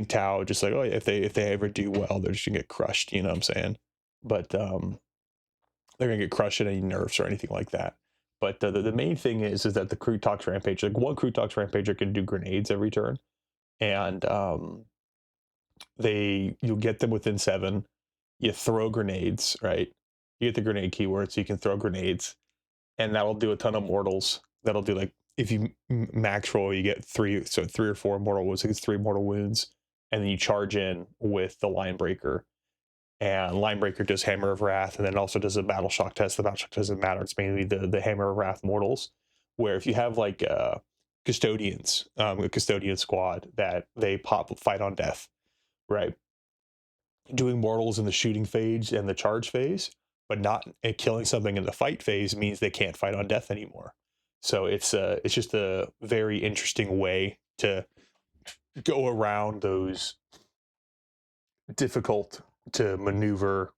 Tau just like, oh yeah, if they ever do well, they're just gonna get crushed, you know what I'm saying? But they're gonna get crushed in any nerfs or anything like that. But the main thing is that the Krootox Rampager, like one Krootox Rampager can do grenades every turn, and you'll get them within 7. You throw grenades, right? You get the grenade keyword, so you can throw grenades, and that'll do a ton of mortals. That'll do like if you max roll, you get 3 or 4 mortal wounds. I think it's 3 mortal wounds, and then you charge in with the line breaker. And line breaker does Hammer of Wrath, and then also does a battle shock test. The battle shock doesn't matter; it's mainly the Hammer of Wrath mortals. Where if you have like custodians, a custodian squad that they fight on death, right? Doing mortals in the shooting phase and the charge phase, but not killing something in the fight phase means they can't fight on death anymore. So it's just a very interesting way to go around those difficult to maneuver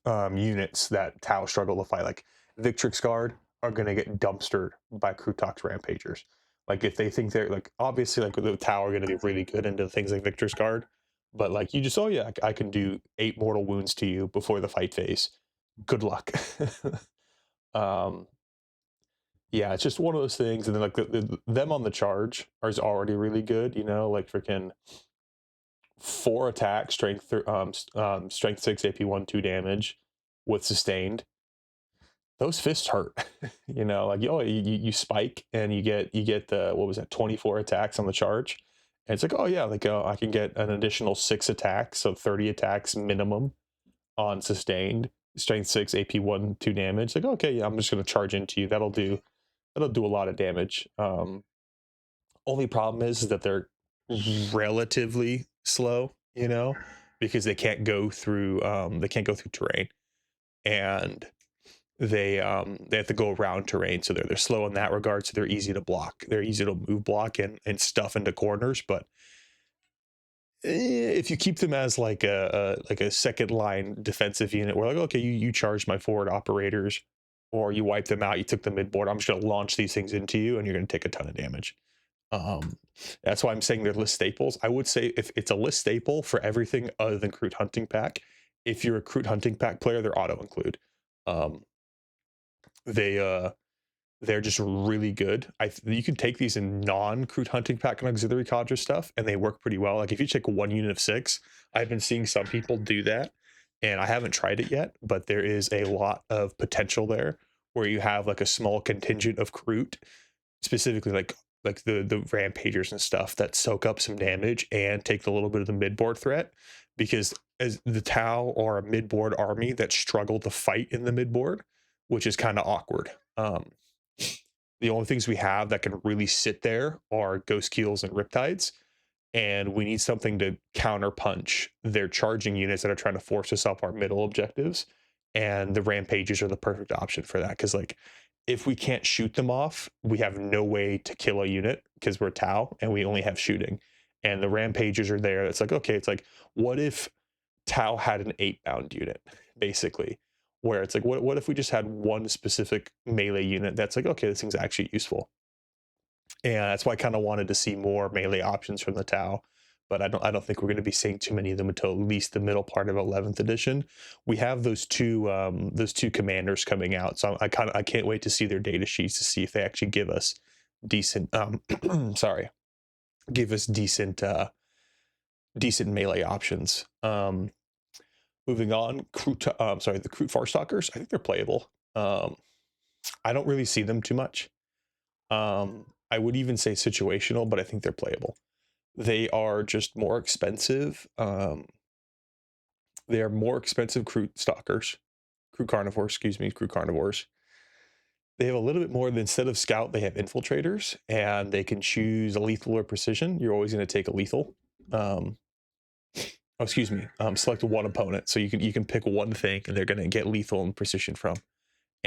units that Tau struggle to fight. Like Victrix Guard are going to get dumpstered by Krootox Rampagers. Like if they think they're like, obviously like the Tau are going to be really good into things like Victrix Guard, but like you just, oh yeah, I can do 8 mortal wounds to you before the fight phase. Good luck. Yeah, it's just one of those things. And then like them on the charge is already really good, you know, like freaking 4 attack, strength 6, AP 1, 2 damage with sustained. Those fists hurt. You know, like you spike and you get what was that, 24 attacks on the charge. And it's like, oh yeah, like I can get an additional 6 attacks, so 30 attacks minimum on sustained, strength 6, AP 1, 2 damage. Like, okay, yeah, I'm just gonna charge into you. That'll do a lot of damage. Only problem is that they're relatively slow, you know, because they can't go through terrain, and they have to go around terrain, so they're slow in that regard. So they're easy to block. They're easy to move block and stuff into corners. But if you keep them as like a second line defensive unit, we're like, okay, you charged my forward operators, or you wipe them out, you took the mid board, I'm just gonna launch these things into you, and you're gonna take a ton of damage. That's why I'm saying they're list staples. I would say if it's a list staple for everything other than Kroot Hunting Pack, if you're a Kroot Hunting Pack player, they're auto include. They're just really good. You can take these in non-Kroot Hunting Pack and Auxiliary Cadre stuff, and they work pretty well. Like if you take 1 unit of 6, I've been seeing some people do that, and I haven't tried it yet, but there is a lot of potential there where you have like a small contingent of Kroot, specifically like the Rampagers and stuff, that soak up some damage and take a little bit of the midboard threat, because as the Tau are a midboard army that struggle to fight in the midboard, which is kind of awkward. The only things we have that can really sit there are Ghostkeels and Riptides, and we need something to counter punch their charging units that are trying to force us up our middle objectives, and the Rampagers are the perfect option for that, because like if we can't shoot them off, we have no way to kill a unit because we're Tau and we only have shooting, and the Rampagers are there. It's like, okay, it's like, what if Tau had an 8-bound unit, basically, where it's like, what if we just had one specific melee unit that's like, okay, this thing's actually useful. And that's why I kind of wanted to see more melee options from the Tau, but I don't think we're going to be seeing too many of them until at least the middle part of 11th edition. We have those two commanders coming out, so I can't wait to see their data sheets to see if they actually give us decent decent melee options. Moving on, the Kroot Farstalkers, I think they're playable. I don't really see them too much. I would even say situational, but I think they're playable. They are just more expensive. They are more expensive Kroot Carnivores. They have a little bit more. Instead of scout, they have infiltrators, and they can choose a lethal or precision. You're always going to take a lethal. Select one opponent, so you can pick one thing, and they're going to get lethal and precision from.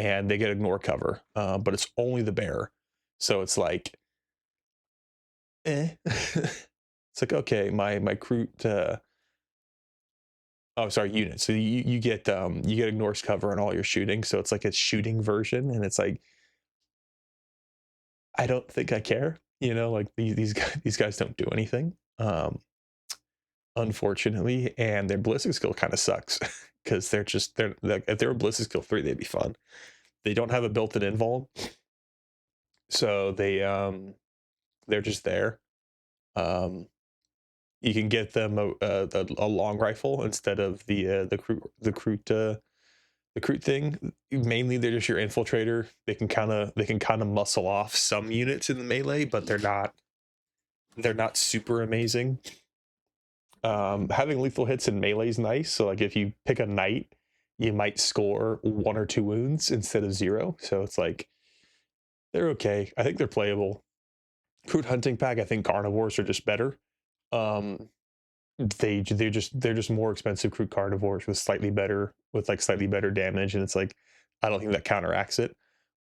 and they get ignore cover, but it's only the bearer. So it's like, it's like, okay, my Kroot, oh sorry, unit. So you get ignores cover on all your shooting. So it's like a shooting version, and it's like, I don't think I care. You know, like these guys don't do anything. Unfortunately, and their ballistic skill kind of sucks because they're like, if they were ballistic skill 3, they'd be fun. They don't have a built-in invuln, so they're just there. You can get them a long rifle instead of the Kroot thing. Mainly they're just your infiltrator. They can kind of muscle off some units in the melee, but they're not super amazing. Having lethal hits in melee is nice. So like if you pick a knight, you might score 1 or 2 wounds instead of 0. So it's like, they're okay. I think they're playable. Kroot hunting pack, I think carnivores are just better. They're just more expensive Kroot carnivores with slightly better damage, and it's like, I don't think that counteracts it.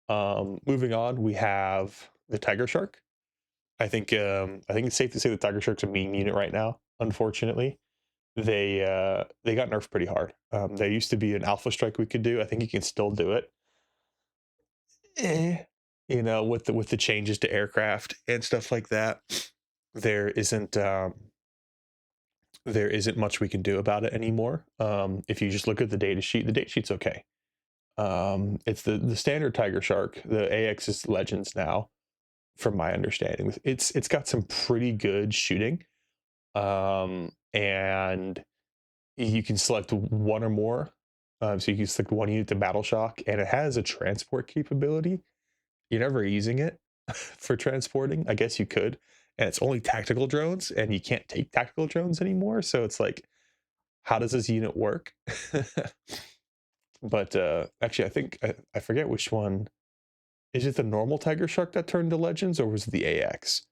Moving on, we have the Tigershark. I think it's safe to say the Tigershark's a meme unit right now. Unfortunately, they got nerfed pretty hard. There used to be an alpha strike we could do. I think you can still do it. You know, with the changes to aircraft and stuff like that, there isn't much we can do about it anymore. If you just look at the datasheet's okay. It's the standard Tigershark. The AX is Legends now, from my understanding. It's got some pretty good shooting, and you can select 1 or more. So you can select 1 unit to battle shock, and it has a transport capability. You're never using it for transporting. I guess you could, and it's only tactical drones, and you can't take tactical drones anymore. So it's like, how does this unit work? But actually, I think I forget which one. Is it the normal Tigershark that turned to Legends, or was it the AX?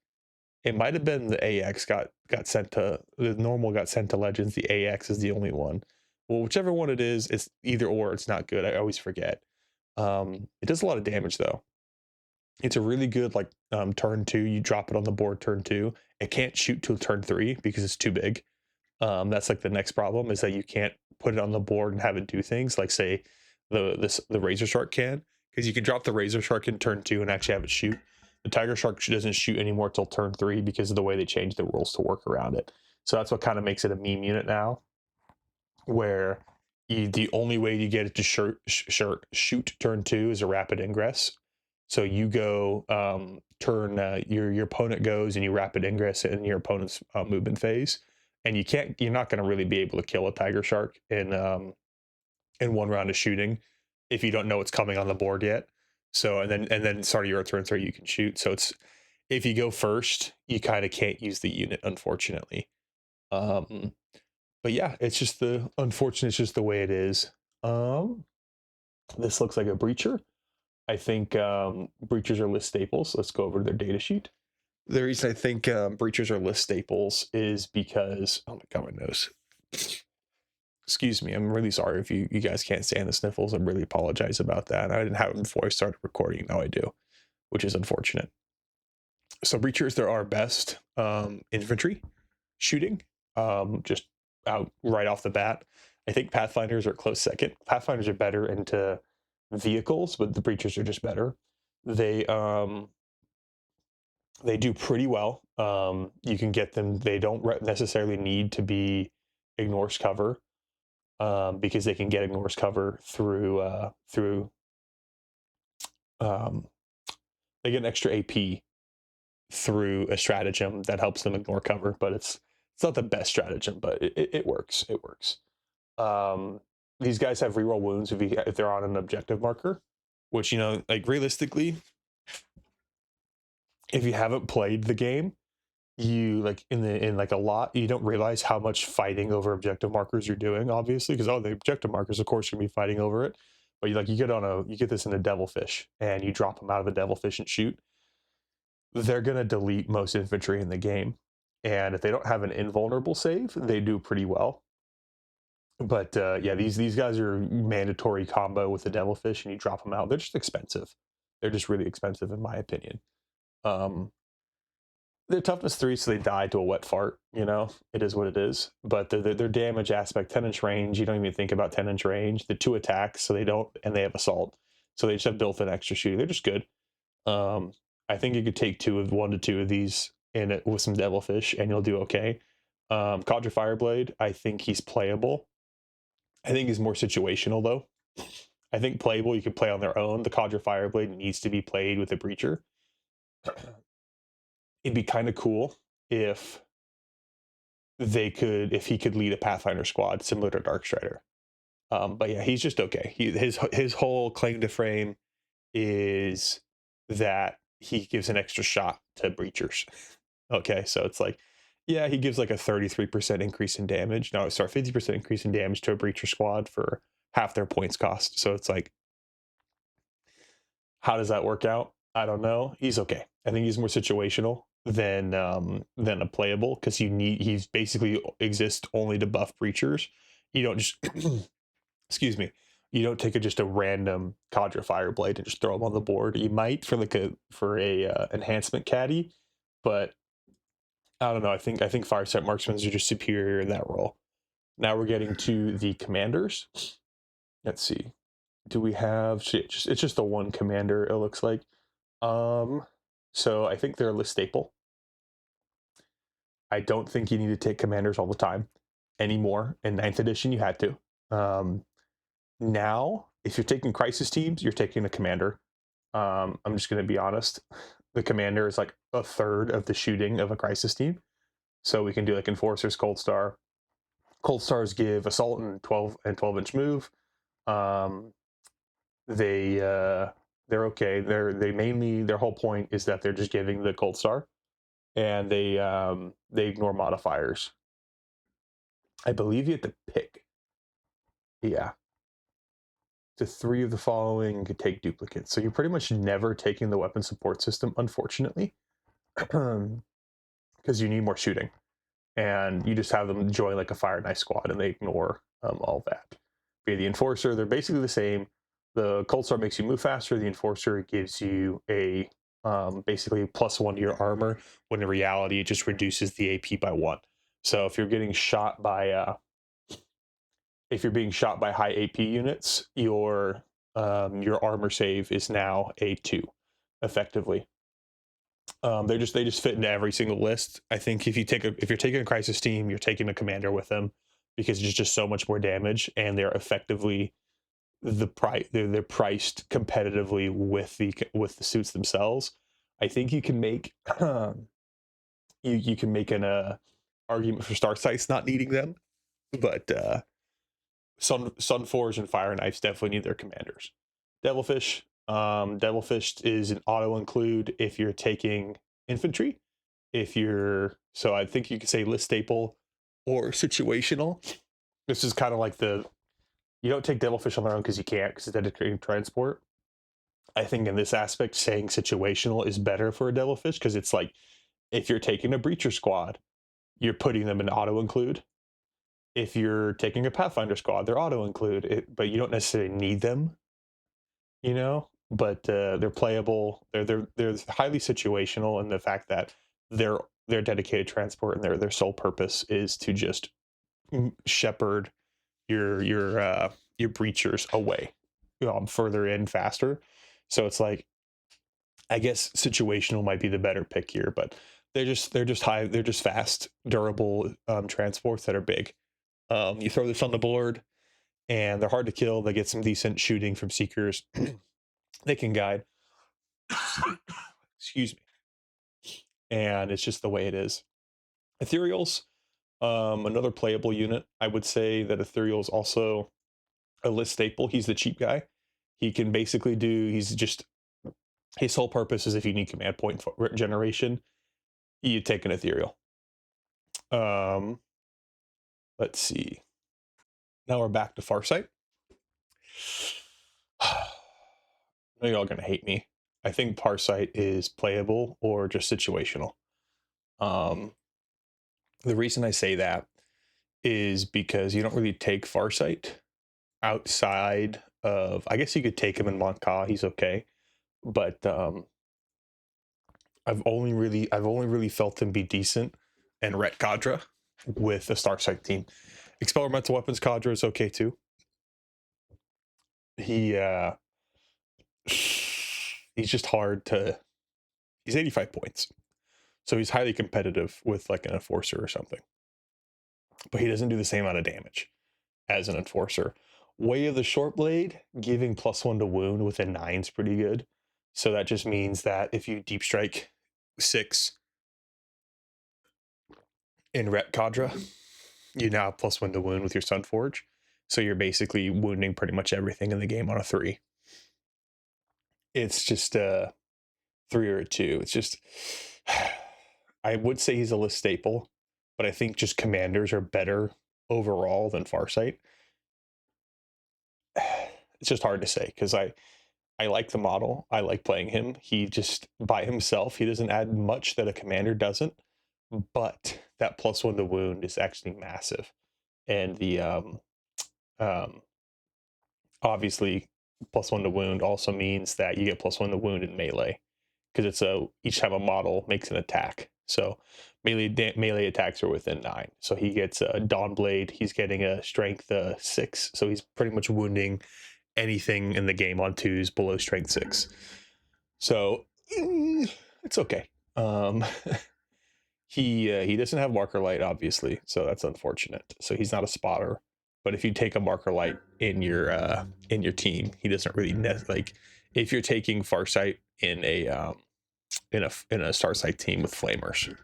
It might have been the AX got sent to the normal, got sent to Legends. The AX is the only one. Well, whichever one it is, it's either or. It's not good. I always forget. It does a lot of damage though. It's a really good like turn 2. You drop it on the board turn 2. It can't shoot till turn 3 because it's too big. That's like the next problem, is that you can't put it on the board and have it do things like, say, the RazorShark can, because you can drop the RazorShark in turn 2 and actually have it shoot. The Tigershark doesn't shoot anymore till turn 3 because of the way they changed the rules to work around it. So that's what kind of makes it a meme unit now, where the only way you get it to shoot turn 2 is a rapid ingress. So you go your opponent goes and you rapid ingress in your opponent's movement phase, and you're not going to really be able to kill a Tigershark in 1 round of shooting if you don't know it's coming on the board yet. So and then start of your turn 3 you can shoot. So it's, if you go first, you kind of can't use the unit, unfortunately. But yeah, it's just it's just the way it is. This looks like a breacher. I think breachers are list staples. Let's go over to their data sheet. The reason I think breachers are list staples is because, oh my god, my nose. Excuse me, I'm really sorry if you guys can't stand the sniffles. I really apologize about that. I didn't have it before I started recording. Now I do, which is unfortunate. So breachers, they're our best infantry shooting, just out right off the bat. I think Pathfinders are close second. Pathfinders are better into vehicles, but the breachers are just better. They do pretty well. You can get them. They don't necessarily need to be ignores cover, because they can get ignores cover through they get an extra AP through a stratagem that helps them ignore cover, but it's not the best stratagem, but it works. It works. These guys have reroll wounds if they're on an objective marker, which, you know, like realistically, if you haven't played the game, you like in like a lot, you don't realize how much fighting over objective markers you're doing, obviously, because the objective markers, of course, you're gonna be fighting over it. But you get this in a Devilfish, and you drop them out of the Devilfish and shoot. They're gonna delete most infantry in the game, and if they don't have an invulnerable save, they do pretty well. But yeah, these guys are mandatory combo with the Devilfish, and you drop them out. They're just expensive. They're just really expensive, in my opinion. They're toughness 3, so they die to a wet fart. You know, it is what it is. But their damage aspect, 10-inch range. You don't even think about 10-inch range. The 2 attacks, so they don't, and they have assault, so they just have built-in extra shooting. They're just good. I think you could take 1 to 2 of these in it with some Devilfish, and you'll do okay. Cadre Fireblade, I think he's playable. I think he's more situational though. I think playable you could play on their own. The Cadre Fireblade needs to be played with a breacher. It'd be kind of cool if if he could lead a Pathfinder squad similar to Darkstrider. But yeah, he's just okay. His whole claim to fame is that he gives an extra shot to breachers. Okay, so it's like, yeah, he gives like a 33% increase in damage. No, sorry, 50% increase in damage to a breacher squad for half their points cost. So it's like, how does that work out? I don't know. He's okay. I think he's more situational than a playable, because he's basically exists only to buff breachers. You don't just excuse me. You don't take just a random Cadre Fireblade and just throw him on the board. You might for a enhancement caddy, but I don't know. I think Firesight marksmen are just superior in that role. Now we're getting to the commanders. Let's see. Do we have? It's just the one commander. It looks like. So I think they're a list staple. I don't think you need to take commanders all the time anymore. In 9th edition, you had to. Now, if you're taking crisis teams, you're taking a commander. I'm just going to be honest. The commander is like a third of the shooting of a crisis team. So we can do like enforcers, cold star. Cold stars give assault and 12-inch move. They're okay. They mainly, their whole point is that they're just giving the cold star, and they ignore modifiers. I believe you have to pick. Yeah. To 3 of the following could take duplicates. So you're pretty much never taking the weapon support system, unfortunately, because you need more shooting, and you just have them join like a fire knife squad, and they ignore all that. Be the enforcer, they're basically the same. The cold star makes you move faster. The enforcer gives you a basically +1 to your armor, when in reality it just reduces the AP by 1. So if you're getting shot by if you're being shot by high AP units, your armor save is now a 2, effectively. They just fit into every single list. I think if you're taking a crisis team, you're taking a commander with them, because it's just so much more damage, and they're effectively they're priced competitively with the suits themselves. I think you can make you can make an argument for Starsight's not needing them, but Sunforge and Fire Knives definitely need their commanders. Devilfish. Devilfish is an auto include if you're taking infantry. So I think you could say list staple or situational. This is kind of like you don't take Devilfish on their own because you can't, because it's dedicated transport. I think in this aspect, saying situational is better for a Devilfish, because it's like, if you're taking a breacher squad, you're putting them in auto include. If you're taking a Pathfinder squad, they're auto include, but you don't necessarily need them, you know. But they're playable. They're highly situational in the fact that they're dedicated transport, and their sole purpose is to just shepherd your breachers away, further in faster. So it's like, I guess situational might be the better pick here, but they're just fast, durable transports that are big. You throw this on the board, and they're hard to kill. They get some decent shooting from seekers. They can guide. Excuse me. And it's just the way it is. Ethereals, another playable unit. I would say that Ethereal is also a list staple. He's the cheap guy. He can basically his sole purpose is if you need command point generation, you take an Ethereal. Let's see. Now we're back to Farsight. I know y'all gonna hate me. I think Farsight is playable or just situational. The reason I say that is because you don't really take Farsight outside of, I guess you could take him in Monka, he's okay. But I've only really felt him be decent and Ret Cadre with a Starsight team. Experimental Weapons Cadre is okay too. He he's just hard to, he's 85 points. So he's highly competitive with like an enforcer or something. But he doesn't do the same amount of damage as an enforcer. Way of the Short Blade, giving +1 to wound within 9 is pretty good. So that just means that if you deep strike 6 in Ret Cadre, you now have +1 to wound with your Sunforge. So you're basically wounding pretty much everything in the game on a 3. It's just a 3 or a 2. It's just, I would say he's a list staple, but I think just commanders are better overall than Farsight. It's just hard to say because I like the model. I like playing him. He just, by himself, he doesn't add much that a commander doesn't, but that +1 to wound is actually massive. And the obviously +1 to wound also means that you get +1 to wound in melee, because it's each time a model makes an attack. So melee attacks are within 9. So he gets a Dawnblade. He's getting a strength 6. So he's pretty much wounding anything in the game on 2s below strength 6. So it's okay. He doesn't have marker light, obviously, so that's unfortunate. So he's not a spotter. But if you take a marker light in your team, he doesn't really like. If you're taking Farsight in a Starsight team with flamers,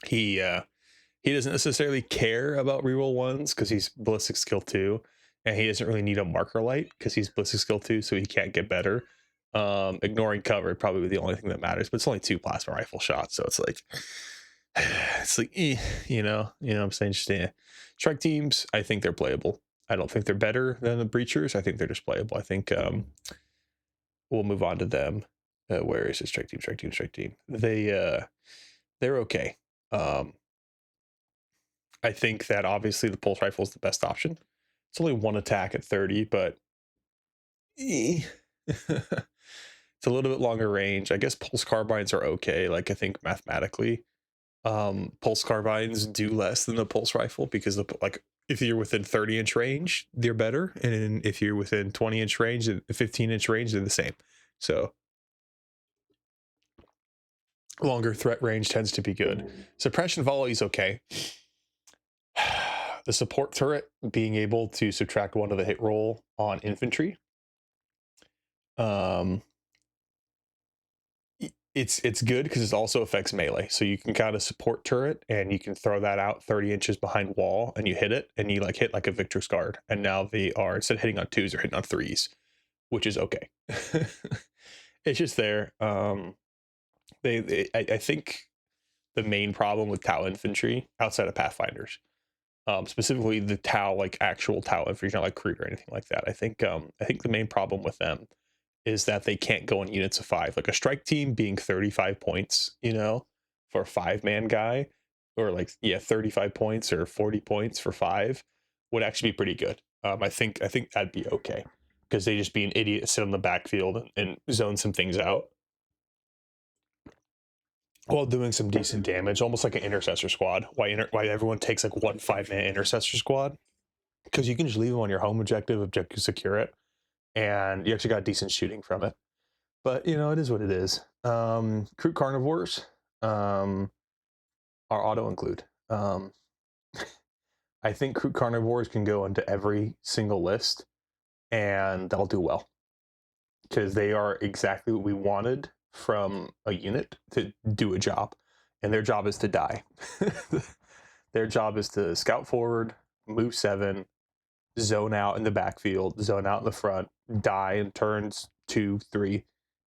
he doesn't necessarily care about reroll 1s because he's ballistic skill 2, and he doesn't really need a marker light because he's ballistic skill 2, so he can't get better. Ignoring cover probably the only thing that matters, but it's only 2 plasma rifle shots, so it's like you know what I'm saying. Just strike teams, I think they're playable. I don't think they're better than the breachers. I think they're just playable. I think we'll move on to them. Where is it? Strike team. They're okay. I think that obviously the pulse rifle is the best option. It's only 1 attack at 30, but it's a little bit longer range. I guess pulse carbines are okay. Like, I think mathematically, pulse carbines do less than the pulse rifle because if you're within 30-inch range, they're better, and if you're within 20-inch range and 15-inch range, they're the same. So longer threat range tends to be good. Suppression volley is okay. The support turret being able to subtract 1 to the hit roll on infantry, it's good because it also affects melee. So you can kind of support turret and you can throw that out 30 inches behind wall and you hit it and you like hit like a Victor's Guard. And now they are, instead of hitting on 2s, they're hitting on 3s, which is okay. It's just there. I think the main problem with Tau infantry outside of Pathfinders, specifically the Tau, like actual Tau infantry, not like Kroot or anything like that. I think the main problem with them is that they can't go in units of 5. Like a strike team being 35 points, for a 5-man guy, or 35 points or 40 points for 5 would actually be pretty good. I think that'd be okay because they just be an idiot, sit on the backfield and zone some things out while doing some decent damage, almost like an intercessor squad. Why everyone takes like 1 5-man intercessor squad? Because you can just leave them on your home objective secure it, and you actually got decent shooting from it. But it is what it is. Kroot Carnivores are auto include. I think Kroot Carnivores can go into every single list and they'll do well because they are exactly what we wanted from a unit to do a job, and their job is to die. Their job is to scout forward, move 7, zone out in the backfield, zone out in the front, die in turns 2, 3,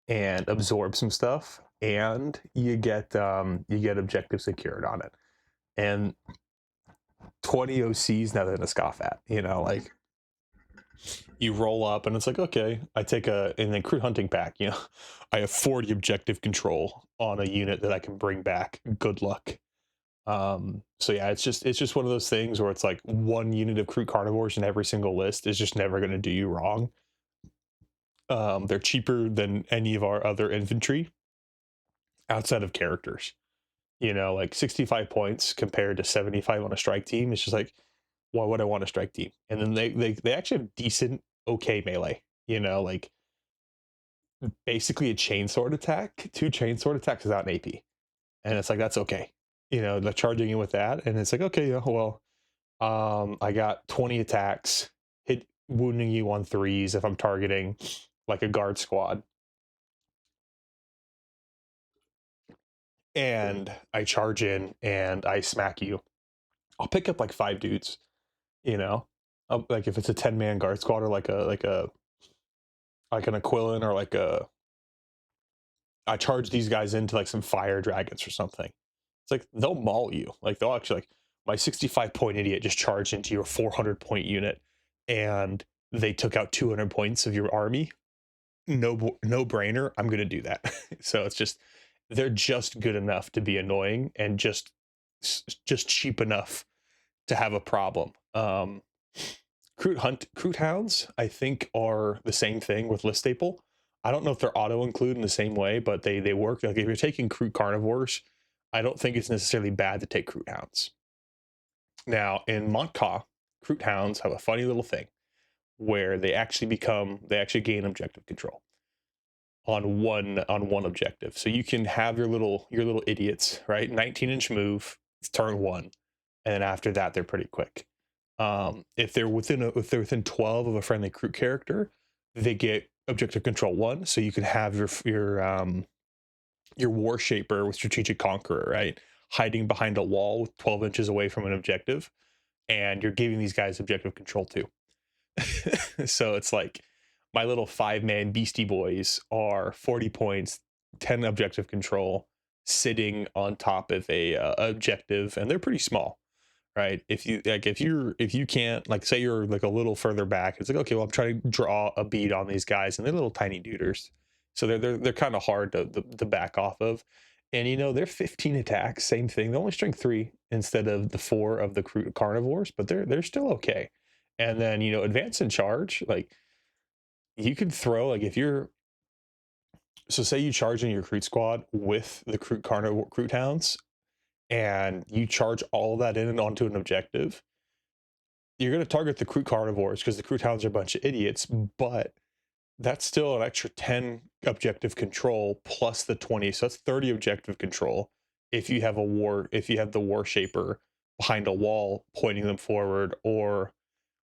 and absorb some stuff, and you get objective secured on it. And 20 OCs nothing to scoff at. You roll up and it's like, okay, I take and then Kroot hunting pack, I have 40 objective control on a unit that I can bring back. Good luck. So yeah, it's just one of those things where it's like one unit of Kroot Carnivores in every single list is just never going to do you wrong. They're cheaper than any of our other infantry outside of characters. You know, like 65 points compared to 75 on a strike team. It's just like, why would I want a strike team? And then they actually have decent, okay melee. You know, like basically a chainsword attack, 2 chainsword attacks without an AP, and it's like that's okay. You know, they're charging you with that, and it's like okay, yeah, well, I got 20 attacks, hit wounding you on 3s if I'm targeting like a guard squad, and I charge in and I smack you. I'll pick up like 5 dudes, you know, like if it's a 10-man guard squad or like an Aquilin or like a I charge these guys into like some fire dragons or something. It's like they'll maul you. Like they'll actually like my 65 point idiot just charged into your 400 point unit and they took out 200 points of your army. No brainer. I'm gonna do that. So it's just they're just good enough to be annoying and just cheap enough to have a problem. Kroot Hounds, I think, are the same thing with list staple. I don't know if they're auto include in the same way, but they work. Like if you're taking Kroot Carnivores, I don't think it's necessarily bad to take Kroot Hounds. Now in Montka, Kroot Hounds have a funny little thing where they actually gain objective control on one objective. So you can have your little idiots, right? 19-inch move, it's turn 1, and then after that they're pretty quick. If they're within 12 of a friendly Kroot character, they get objective control 1. So you can have your War Shaper with Strategic Conqueror, right, hiding behind a wall 12 inches away from an objective, and you're giving these guys objective control 2. So it's like my little 5-man Beastie Boys are 40 points, 10 objective control, sitting on top of a objective, and they're pretty small. Right. If you can't, like, say you're like a little further back, it's like, okay, well, I'm trying to draw a bead on these guys and they're little tiny duders. So they're kind of hard to back off of. And you know, they're 15 attacks, same thing. They only strength 3 instead of the 4 of the Kroot Carnivores, but they're still okay. And then, you know, advance and charge, like you can throw, like if you're so say you charge in your Kroot squad with the Kroot Hounds, and you charge all of that in and onto an objective, you're going to target the Kroot Carnivores because the Kroot Hounds are a bunch of idiots, but that's still an extra 10 objective control plus the 20. So that's 30 objective control if you have the War Shaper behind a wall pointing them forward or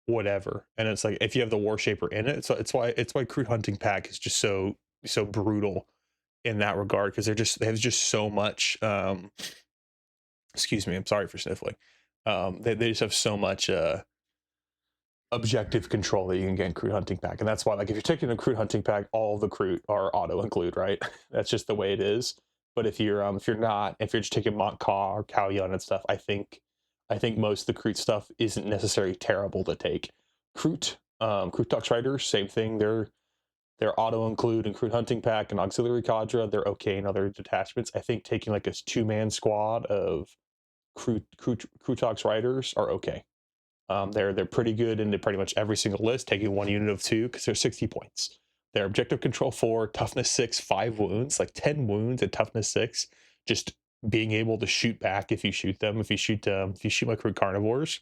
whatever. And it's like if you have the War Shaper in it, so it's why Kroot Hunting Pack is just so brutal in that regard, because they have just so much excuse me, I'm sorry for sniffling. They just have so much objective control that you can get in Kroot Hunting Pack, and that's why, like, if you're taking a Kroot Hunting Pack, all the Kroot are auto include, right? That's just the way it is. But if you're just taking Mont Ka or Kaoyun and stuff, I think most of the Kroot stuff isn't necessarily terrible to take. Krootox Riders, same thing. They're auto include in Kroot Hunting Pack and Auxiliary Cadre. They're okay in other detachments. I think taking like a 2-man squad of Krootox Riders are okay. They're pretty good into pretty much every single list, taking 1 unit of 2 because they're 60 points. They're objective control 4, toughness 6, 5 wounds, like 10 wounds and toughness 6. Just being able to shoot back if you shoot them. If you shoot my Kroot Carnivores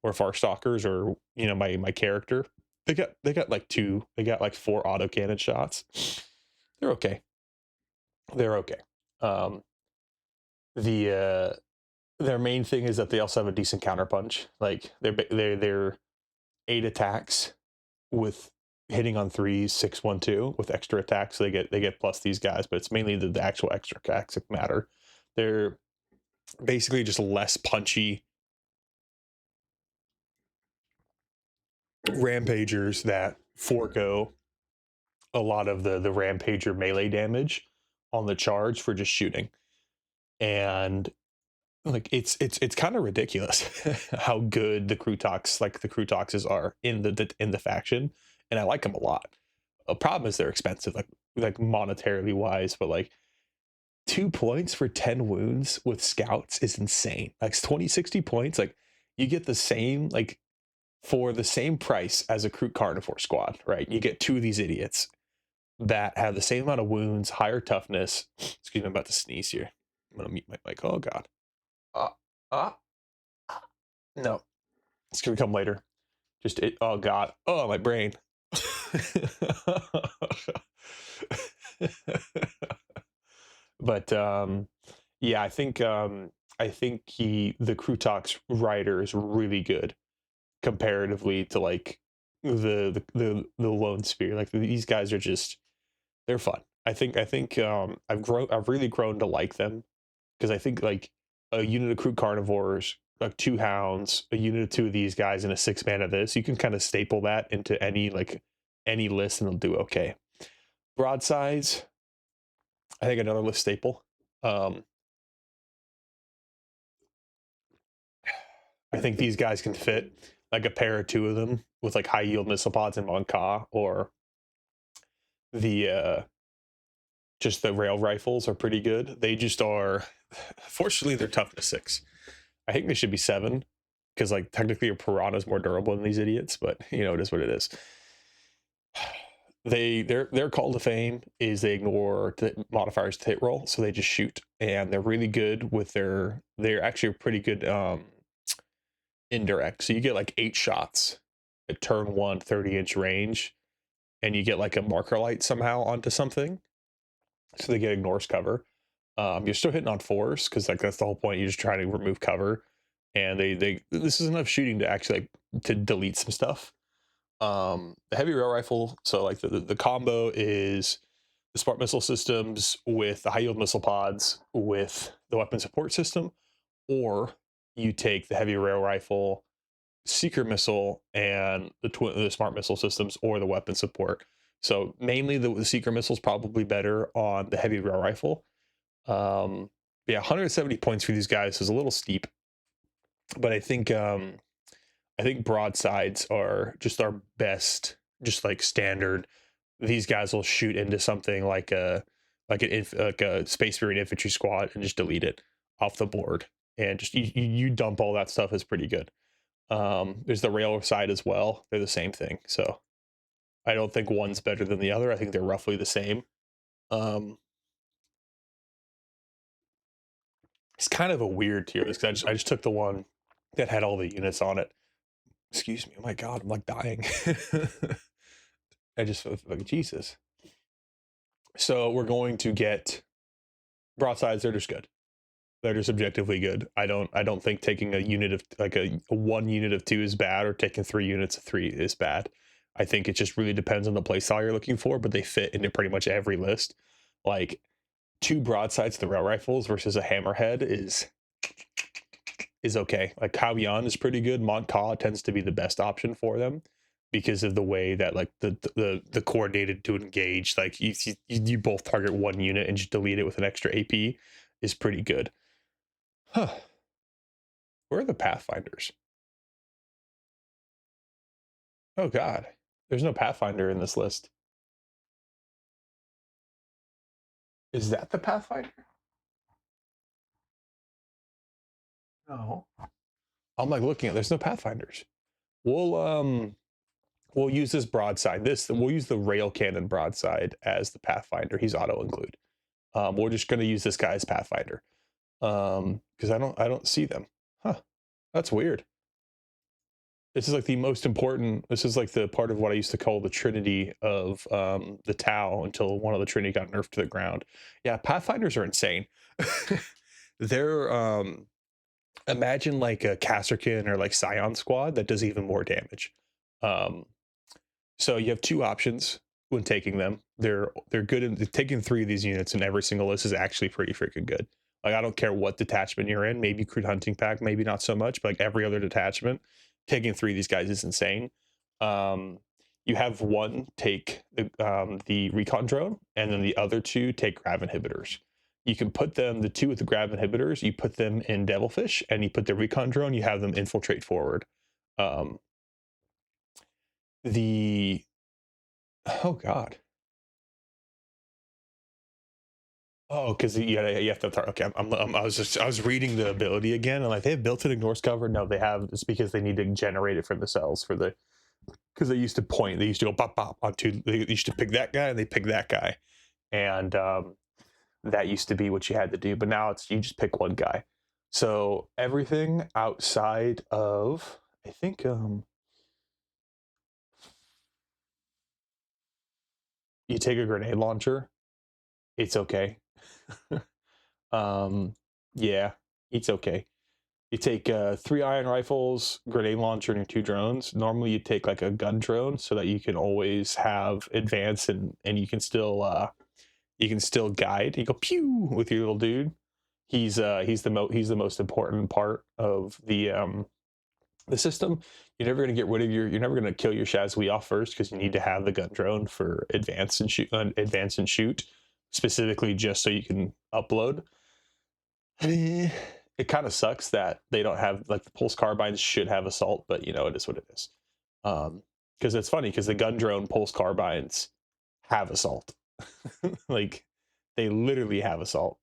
or Farstalkers or, you know, my character, they got like 4 autocannon shots. They're okay. They're okay. Their main thing is that they also have a decent counterpunch. Like they're 8 attacks with hitting on 3s, 6, 1, 2 with extra attacks. So they get plus these guys, but it's mainly the actual extra attacks that matter. They're basically just less punchy rampagers that forego a lot of the rampager melee damage on the charge for just shooting. And like it's kind of ridiculous how good the Krootoxes are in the faction, and I like them a lot. The problem is they're expensive, like monetarily wise, but like 2 points for 10 wounds with scouts is insane. Like 60 points, like you get the same, like for the same price as a Kroot Carnivore squad, right? You get 2 of these idiots that have the same amount of wounds, higher toughness. Excuse me, I'm about to sneeze here. I'm gonna mute my mic. Oh god. Uh, uh, no, it's gonna come later. Just it. Oh god. Oh, my brain. But yeah, I think the Krootox Rider is really good comparatively to like the Lone-Spear. Like these guys are just, they're fun. I think I've really grown to like them because I think like a unit of Kroot Carnivores, like 2 Hounds, a unit of 2 of these guys, and a 6-man of this, you can kind of staple that into any list and it'll do okay. Broadsides, I think another list staple. I think these guys can fit like a pair or 2 of them with like high yield missile pods and Monka, or the just the rail rifles are pretty good. They just are, fortunately, they're toughness 6. I think they should be 7 because like technically a Pirahna is more durable than these idiots, but you know, it is what it is. Their call to fame is they ignore the modifiers to hit roll, so they just shoot, and they're really good with they're actually pretty good indirect. So you get like 8 shots at turn 1, 30-inch range, and you get like a marker light somehow onto something, so they get ignores cover. You're still hitting on 4s because like that's the whole point. You're just trying to remove cover, and they this is enough shooting to actually like to delete some stuff. The heavy rail rifle, so like the combo is the smart missile systems with the high yield missile pods with the weapon support system, or you take the heavy rail rifle, seeker missile, and the smart missile systems or the weapon support. So mainly the seeker missile is probably better on the heavy rail rifle. Yeah, 170 points for these guys is a little steep, but I think broadsides are just our best, just like standard. These guys will shoot into something like like a Space Marine infantry squad and just delete it off the board, and just you dump all that stuff is pretty good. There's the rail side as well. They're the same thing, so I don't think one's better than the other. I think they're roughly the same. Um, it's kind of a weird tier list because I just took the one that had all the units on it. Excuse me. Oh my god, I'm like dying. I just feel like Jesus. So we're going to get broadsides. They're just good. They're just objectively good. I don't think taking a unit of like a 1 unit of 2 is bad, or taking 3 units of 3 is bad. I think it just really depends on the playstyle you're looking for, but they fit into pretty much every list. Like 2 broadsides to the rail rifles versus a hammerhead is okay. Like Kaoyan is pretty good. Monka tends to be the best option for them because of the way that like the coordinated to engage, like you both target 1 unit and just delete it with an extra AP is pretty good. Huh. Where are the Pathfinders? Oh god. There's no Pathfinder in this list. Is that the Pathfinder? No. I'm like looking at, there's no Pathfinders. We'll use this broadside. We'll use the rail cannon broadside as the Pathfinder. He's auto include. We're just going to use this guy as Pathfinder because I don't see them. Huh? That's weird. This is like the most important. This is like the part of what I used to call the Trinity of the Tau until one of the Trinity got nerfed to the ground. Yeah, Pathfinders are insane. They're imagine like a Kasserkin or like Scion squad that does even more damage. Um, So you have 2 options when taking them. They're good in taking 3 of these units in every single list is actually pretty freaking good. Like I don't care what detachment you're in, maybe Kroot Hunting Pack, maybe not so much, but like every other detachment, taking 3 of these guys is insane. You have 1 take the recon drone, and then the other 2 take grav inhibitors. You can put them, the 2 with the grav inhibitors, you put them in Devilfish, and you put the recon drone, you have them infiltrate forward. Um, the Oh god. Oh, because you have to. Okay, I was reading the ability again, and like they have built-in ignores cover. No, they have. It's because they need to generate it from the cells for the because they used to point. They used to go pop pop onto. They used to pick that guy and they pick that guy, and that used to be what you had to do. But now it's you just pick one guy. So everything outside of I think you take a grenade launcher, it's okay. um, yeah, it's okay. You take 3 iron rifles, grenade launcher, and your 2 drones. Normally, you take like a gun drone so that you can always have advance and you can still guide. You go pew with your little dude. He's the most important part of the system. You're never gonna get rid of you're never gonna kill your Shazwi off first because you need to have the gun drone for advance and shoot specifically just so you can upload. It kind of sucks that they don't have like the pulse carbines should have assault, but you know it is what it is. Because it's funny because the gun drone pulse carbines have assault. Like they literally have assault.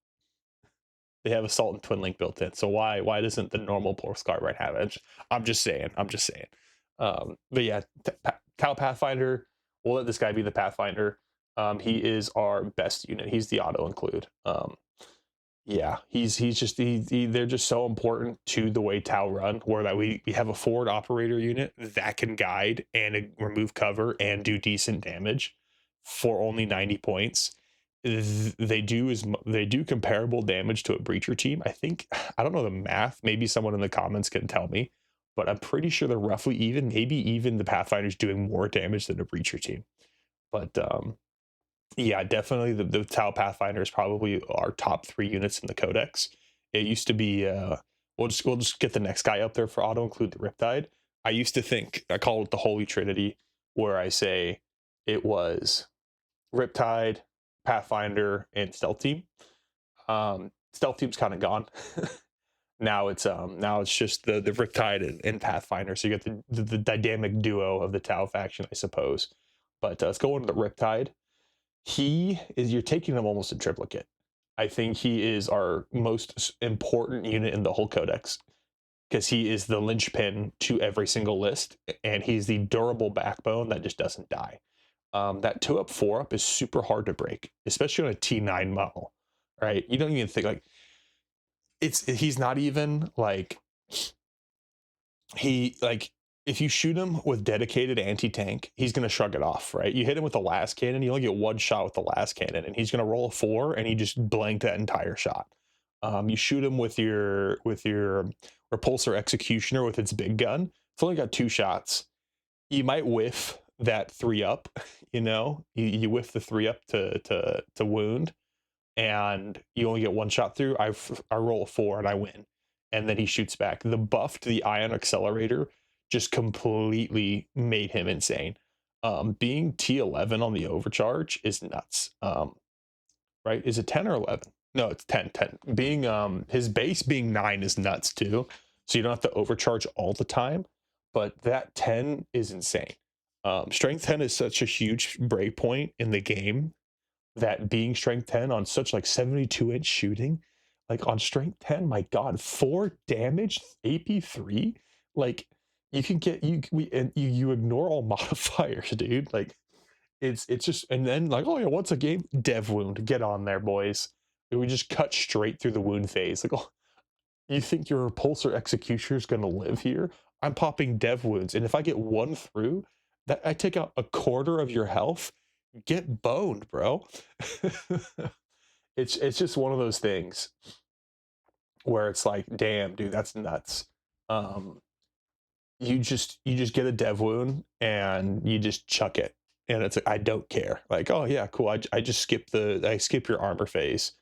They have assault and twin link built in. So why doesn't the normal pulse carbine have it? I'm just saying. I'm just saying. But yeah, Tau Pathfinder. We'll let this guy be the Pathfinder. He is our best unit. He's the auto include. Yeah, he's just they're just so important to the way Tau run. Where that we have a forward operator unit that can guide and remove cover and do decent damage for only 90 points. They do comparable damage to a breacher team. I think I don't know the math. Maybe someone in the comments can tell me, but I'm pretty sure they're roughly even. Maybe even the Pathfinder's doing more damage than a breacher team. But yeah, definitely the Tau Pathfinder is probably our top 3 units in the codex. It used to be we'll just get the next guy up there for auto include the Riptide. I used to think I call it the Holy Trinity, where I say it was Riptide, Pathfinder, and Stealth Team. Stealth Team's kind of gone. Now it's just the Riptide and Pathfinder. So you get the dynamic duo of the Tau faction, I suppose. But let's go into the Riptide. You're taking him almost in triplicate. I think he is our most important unit in the whole codex because he is the linchpin to every single list, and he's the durable backbone that just doesn't die. That 2-up 4-up is super hard to break, especially on a T9 model, right? You don't even think like he's not even like he like if you shoot him with dedicated anti-tank, he's going to shrug it off, right? You hit him with the last cannon, you only get one shot with the last cannon, and he's going to roll a 4, and he just blanked that entire shot. You shoot him with your repulsor executioner with its big gun. It's only got 2 shots. You might whiff that 3-up, you know, you whiff the 3-up to wound, and you only get 1 shot through. I roll a 4 and I win, and then he shoots back. The buff to the ion accelerator just completely made him insane. Being T11 on the overcharge is nuts. Right? Is it 10 or 11? No, it's 10. Being his base being 9 is nuts too. So you don't have to overcharge all the time, but that 10 is insane. Strength 10 is such a huge break point in the game that being strength 10 on such like 72-inch shooting, like on strength 10, my god, 4 damage, AP3, like you can get you ignore all modifiers, dude. Like it's just, and then like, oh yeah, what's a game? Dev wound, get on there, boys. We just cut straight through the wound phase. Like, oh, you think your repulsor executioner is gonna live here? I'm popping dev wounds, and if I get 1 through, that I take out a quarter of your health. Get boned, bro. It's just one of those things where it's like, damn, dude, that's nuts. Um, you just get a dev wound and you just chuck it, and it's like I don't care. Like, oh yeah, cool. I just skip your armor phase,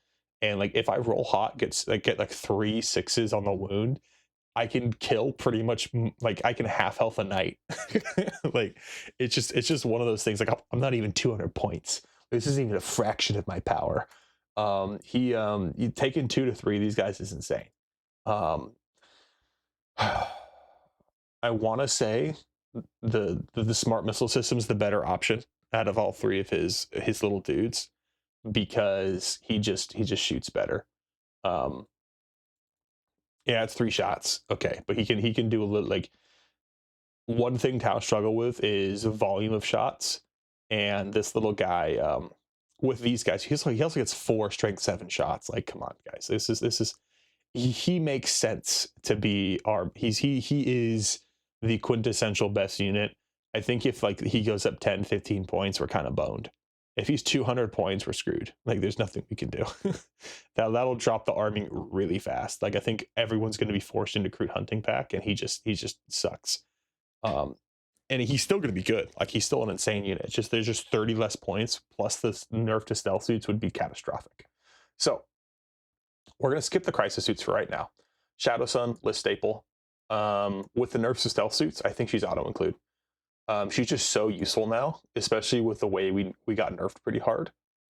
and like if I roll hot, get like 3 6s on the wound, I can kill pretty much like I can half health a night. Like it's just one of those things. Like I'm not even 200 points. This isn't even a fraction of my power. You taking 2 to 3 these guys is insane. Um, I want to say the smart missile system is the better option out of all 3 of his little dudes. because he just shoots better. Yeah, it's 3 shots. Okay, but he can do a little, like, one thing Tau struggle with is volume of shots, and this little guy, with these guys, he also gets 4 strength 7 shots. Like, come on, guys, this is he makes sense to be our. He is the quintessential best unit. I think if, like, he goes up 10, 15 points, we're kind of boned. If he's 200 points, we're screwed. Like, there's nothing we can do. That'll drop the army really fast. Like, I think everyone's going to be forced into Kroot hunting pack, and he just sucks. And he's still going to be good. Like, he's still an insane unit. It's just there's just 30 less points, plus this nerf to stealth suits would be catastrophic. So we're going to skip the crisis suits for right now. Shadowsun, list staple. With the nerfs to stealth suits, I think she's auto include. She's just so useful now, especially with the way we got nerfed pretty hard.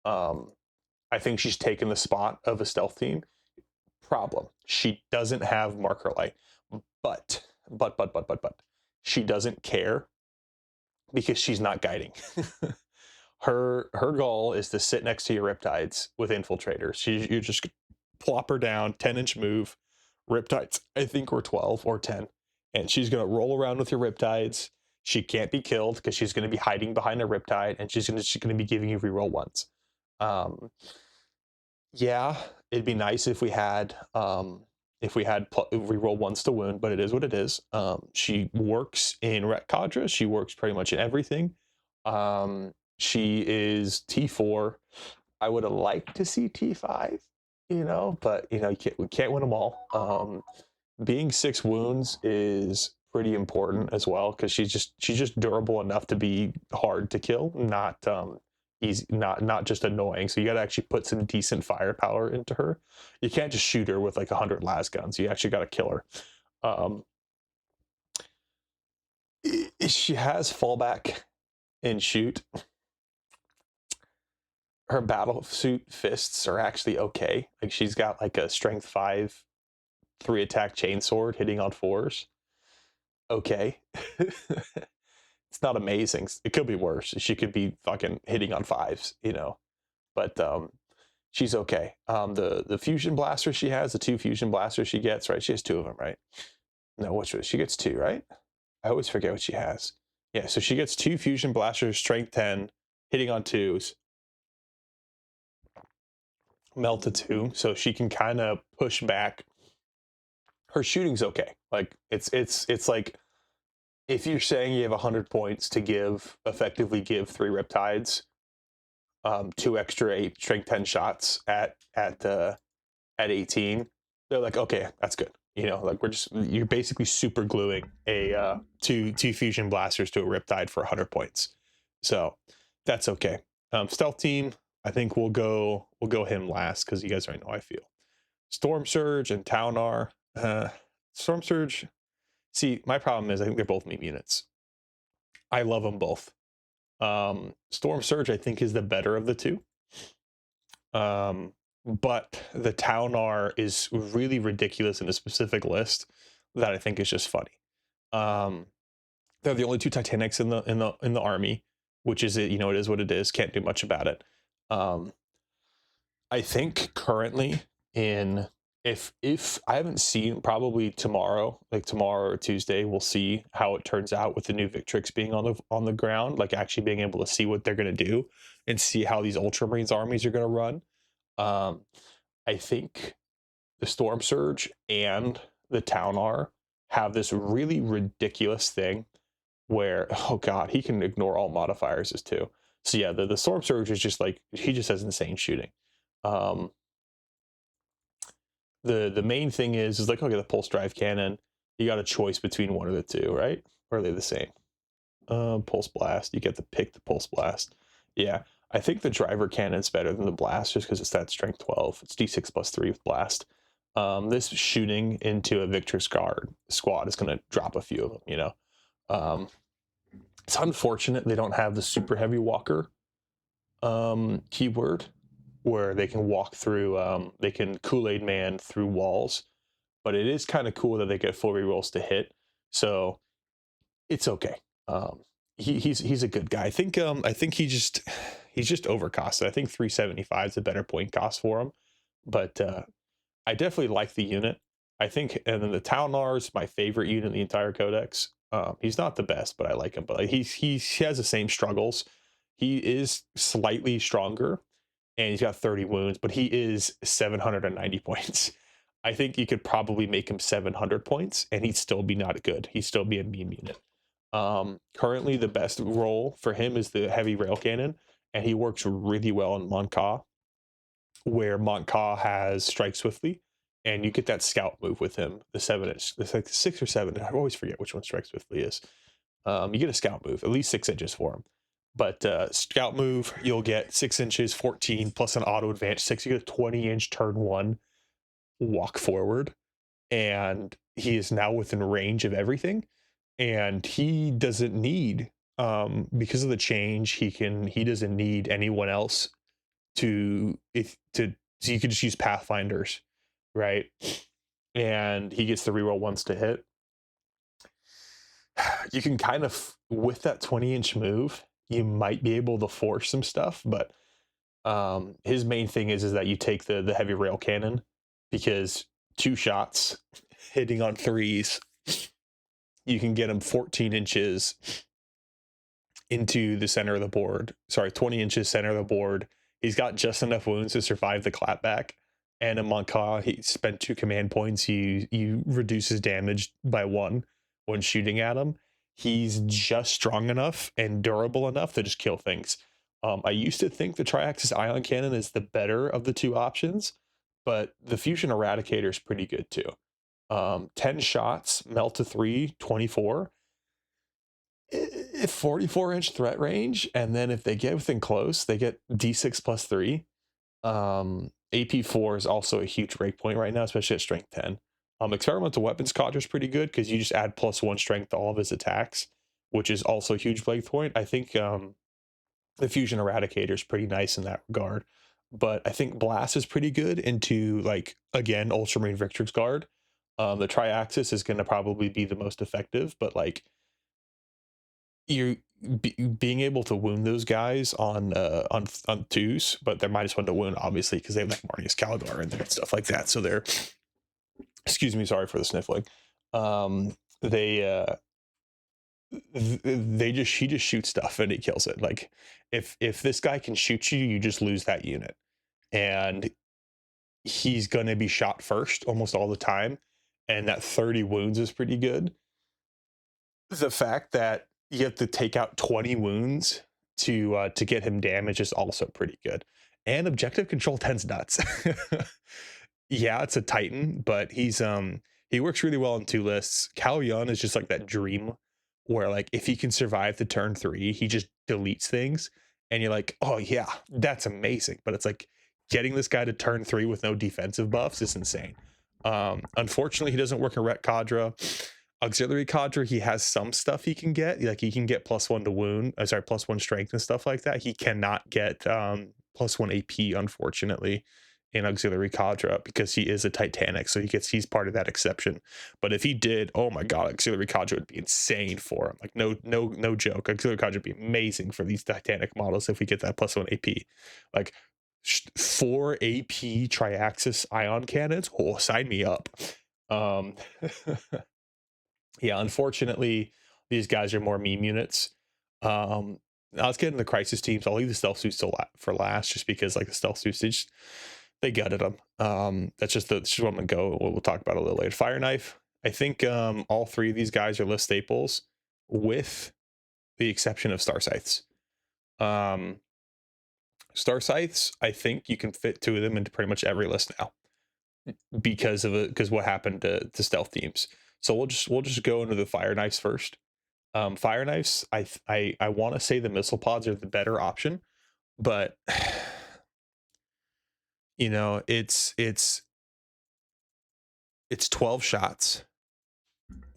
I think she's taken the spot of a stealth team. Problem, she doesn't have marker light, but she doesn't care because she's not guiding. her goal is to sit next to your Riptides with infiltrators. You just plop her down, 10-inch move. Riptides, I think, were 12 or 10, and she's gonna roll around with your Riptides. She can't be killed because she's going to be hiding behind a Riptide, and she's going to be giving you reroll ones. Yeah, it'd be nice if we had reroll ones to wound, but it is what it is. She works in Ret Cadre. She works pretty much in everything. She is T4. I would have liked to see T5, but we can't win them all. Being 6 wounds is pretty important as well, because she's just durable enough to be hard to kill, not easy, not just annoying. So you got to actually put some decent firepower into her. You can't just shoot her with like 100 las guns. You actually got to kill her. She has fallback and shoot. Her battle suit fists are actually okay. Like, she's got like a strength 5 3 attack chainsword hitting on 4s. Okay. It's not amazing. It could be worse. She could be fucking hitting on 5s, but she's okay. The fusion blaster she has, the 2 fusion blasters she gets, right? She has 2 of them, right? No, which was she gets 2, right? I always forget what she has. Yeah, so she gets 2 fusion blasters, strength 10, hitting on 2s, melt to 2, so she can kind of push back. Her shooting's okay. Like, it's like, if you're saying you have 100 points to effectively give 3 Riptides 2 extra 8 strength 10 shots at 18, they're like, okay, that's good. Like, you're basically super gluing a two fusion blasters to a Riptide for 100 points. So that's okay. Stealth team, I think we'll go him last, because you guys already know how I feel. Storm Surge and Taunar. Storm Surge, see, my problem is I think they're both meme units. I love them both. Storm Surge, I think, is the better of the two. But the Taunar is really ridiculous in a specific list that I think is just funny. They're the only 2 Titanics in the army, which is it. It is what it is. Can't do much about it. I think currently if I haven't seen, probably tomorrow or Tuesday, we'll see how it turns out with the new Victrix being on the ground, like actually being able to see what they're going to do and see how these Ultramarines armies are going to run. I think the Storm Surge and the Taunar have this really ridiculous thing where, oh god, he can ignore all modifiers as too. So yeah, the Storm Surge is just like, he just has insane shooting. The main thing is like, okay, the pulse drive cannon, you got a choice between one of the 2, right? Or are they the same? Pulse blast, you get to pick the pulse blast. Yeah, I think the driver cannon's better than the blast, just because it's that strength 12. It's d6 plus 3 with blast. This shooting into a Victrix guard squad is going to drop a few of them, It's unfortunate they don't have the super heavy walker keyword, where they can walk through, they can Kool-Aid man through walls, but it is kind of cool that they get full rerolls to hit, so it's okay. He's a good guy. I think he's just overcosted. I think 375 is a better point cost for him, but I definitely like the unit. I think, and then the Talnar is my favorite unit in the entire codex. He's not the best, but I like him. But like, he has the same struggles. He is slightly stronger, and he's got 30 wounds, but he is 790 points. I think you could probably make him 700 points, and he'd still be not good. He'd still be a meme unit. Currently, the best role for him is the heavy rail cannon, and he works really well in Monka, where Monka has strike swiftly, and you get that scout move with him. The 7-inch, it's like 6 or 7. I always forget which one strike swiftly is. You get a scout move, at least 6 inches for him. But scout move, you'll get 6 inches, 14 plus an auto advance 6. You get a 20-inch turn 1 walk forward, and he is now within range of everything. And he doesn't need, because of the change, he doesn't need anyone else so you could just use pathfinders, right? And he gets the reroll once to hit. You can kind of, with that 20-inch move, you might be able to force some stuff, but his main thing is that you take the heavy rail cannon, because 2 shots hitting on 3s, you can get him 14 inches into the center of the board. Sorry, 20 inches center of the board. He's got just enough wounds to survive the clapback. And in Monka, he spent 2 command points. You reduce his damage by 1 when shooting at him. He's just strong enough and durable enough to just kill things. I used to think the Triaxis Ion Cannon is the better of the 2 options, but the Fusion Eradicator is pretty good too. 10 shots, melt to 3, 24. 44-inch threat range, and then if they get within close, they get D6 plus 3. AP4 is also a huge break point right now, especially at strength 10. Experimental weapons Cadre is pretty good because you just add +1 strength to all of his attacks, which is also a huge break point. I think the Fusion Eradicator is pretty nice in that regard, but I think Blast is pretty good into, like, again, Ultramarine Victor's Guard. The Triaxis is going to probably be the most effective, but like, being able to wound those guys on 2s, but they're -1 to wound, obviously, because they have like Marnius Calgar in there and stuff like that. So they're, excuse me, sorry for the sniffling. He just shoots stuff and he kills it. Like, if this guy can shoot you, you just lose that unit, and he's gonna be shot first almost all the time, and that 30 wounds is pretty good. The fact that you have to take out 20 wounds to get him damage is also pretty good. And objective control 10's nuts. Yeah, it's a Titan, but he works really well in 2 lists. Cao Yun is just like that dream where, like, if he can survive the turn 3, he just deletes things, and you're like, oh yeah, that's amazing. But it's like, getting this guy to turn 3 with no defensive buffs is insane. Unfortunately, he doesn't work in Ret Cadre. Auxiliary Cadre, he has some stuff he can get. Like, he can get +1 to wound, +1 strength and stuff like that. He cannot get +1 AP, unfortunately, in Auxiliary Cadre, because he is a Titanic, so he's part of that exception. But if he did, oh my god, Auxiliary Cadre would be insane for him. Like, no joke. Auxiliary Cadre would be amazing for these Titanic models if we get that +1 AP. Like, 4 AP Triaxis Ion Cannons, oh, sign me up. Yeah, unfortunately, these guys are more meme units. Now let's get into the crisis teams. I'll leave the stealth suits for last, just because, like, the stealth suits, they gutted them. That's just what I'm gonna go. We'll talk about it a little later. Fire Knife. I think all 3 of these guys are list staples, with the exception of Star Scythes. Star Scythes, I think you can fit 2 of them into pretty much every list now, because what happened to stealth teams. So we'll just go into the Fire Knives first. Fire Knives, I want to say the missile pods are the better option, but you know, it's 12 shots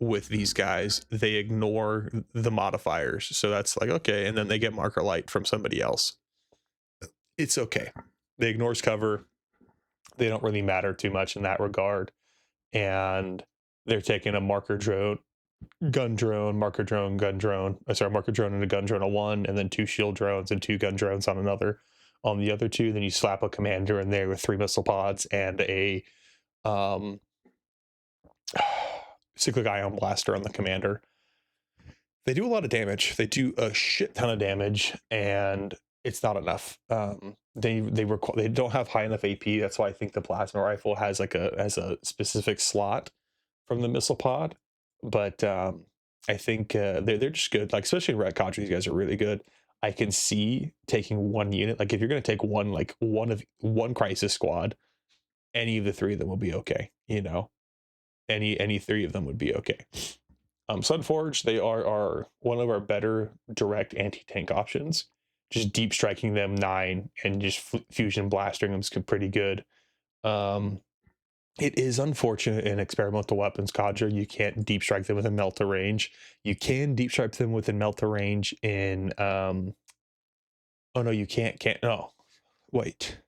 with these guys. They ignore the modifiers, so that's like, okay, and then they get marker light from somebody else. It's okay. They ignores cover. They don't really matter too much in that regard, and they're taking a marker drone gun drone, marker drone, gun drone. Sorry, marker drone and a gun drone on one, and then 2 shield drones and 2 gun drones on another. On the other 2, then you slap a commander in there with 3 missile pods and a um, cyclic ion blaster on the commander. They do a lot of damage. They do a shit ton of damage, and it's not enough. They don't have high enough AP. That's why I think the plasma rifle has a specific slot from the missile pod. But I think they're just good. Like especially in Red Cadre, these guys are really good. I can see taking one unit. Like if you're gonna take one crisis squad, any of the 3 of them will be okay. You know, any 3 of them would be okay. Sunforge, they are one of our better direct anti-tank options. Just deep striking them 9 and just fusion blasting them is pretty good. It is unfortunate in experimental weapons cadre you can't deep strike them within melta range. You can deep strike them within melta range in oh no, you can't no. Wait.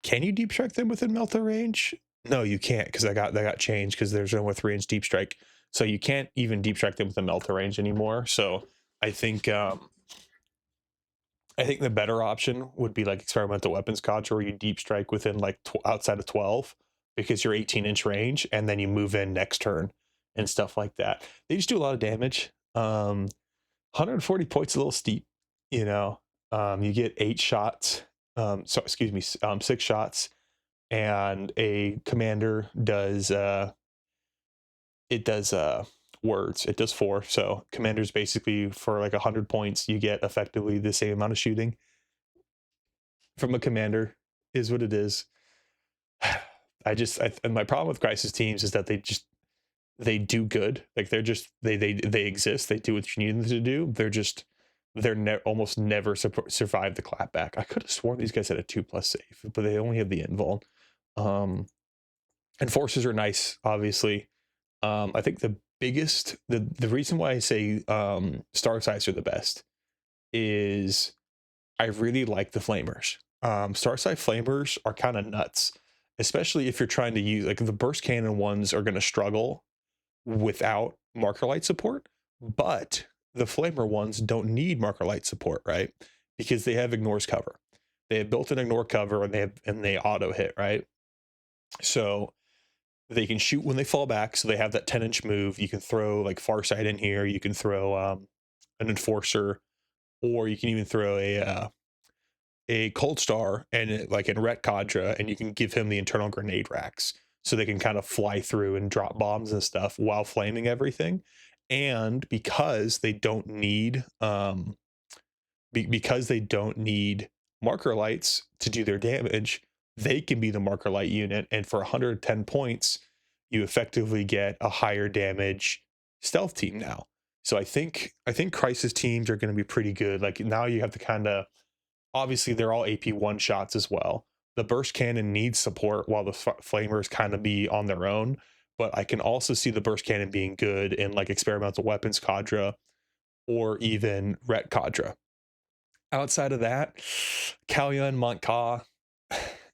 Can you deep strike them within melta range? No, you can't, because that got changed because there's no more 3-inch deep strike. So you can't even deep strike them with the melta range anymore. So I think the better option would be like experimental weapons cadre, where you deep strike within like outside of 12, because you're 18-inch range, and then you move in next turn and stuff like that. They just do a lot of damage. 140 points a little steep, you know. You get 8 shots. So excuse me, 6 shots, and a commander does words. It does 4. So commanders basically for like 100 points, you get effectively the same amount of shooting from a commander, is what it is. And my problem with crisis teams is that they do good. Like they exist. They do what you need them to do. Almost never survive the clapback. I could have sworn these guys had a 2+ save, but they only have the invul. And forces are nice, obviously. I think the reason why I say Starsights are the best is I really like the flamers. Starsight flamers are kind of nuts, especially if you're trying to use, like, the burst cannon ones are going to struggle without marker light support, but the flamer ones don't need marker light support, right? Because they have ignores cover. They have built-in ignore cover, and they auto hit, right? So they can shoot when they fall back, so they have that 10-inch move. You can throw like Farsight in here. You can throw an enforcer, or you can even throw a cold star and like in Ret Cadre, and you can give him the internal grenade racks, so they can kind of fly through and drop bombs and stuff while flaming everything. And because they don't need marker lights to do their damage, they can be the marker light unit, and for 110 points you effectively get a higher damage stealth team now. So I think crisis teams are going to be pretty good. Like now you have to kind of, obviously they're all AP 1 shots as well. The burst cannon needs support while the flamers kind of be on their own, but I can also see the burst cannon being good in like experimental weapons cadre or even Ret Cadre. Outside of that, Kalyan, Montka,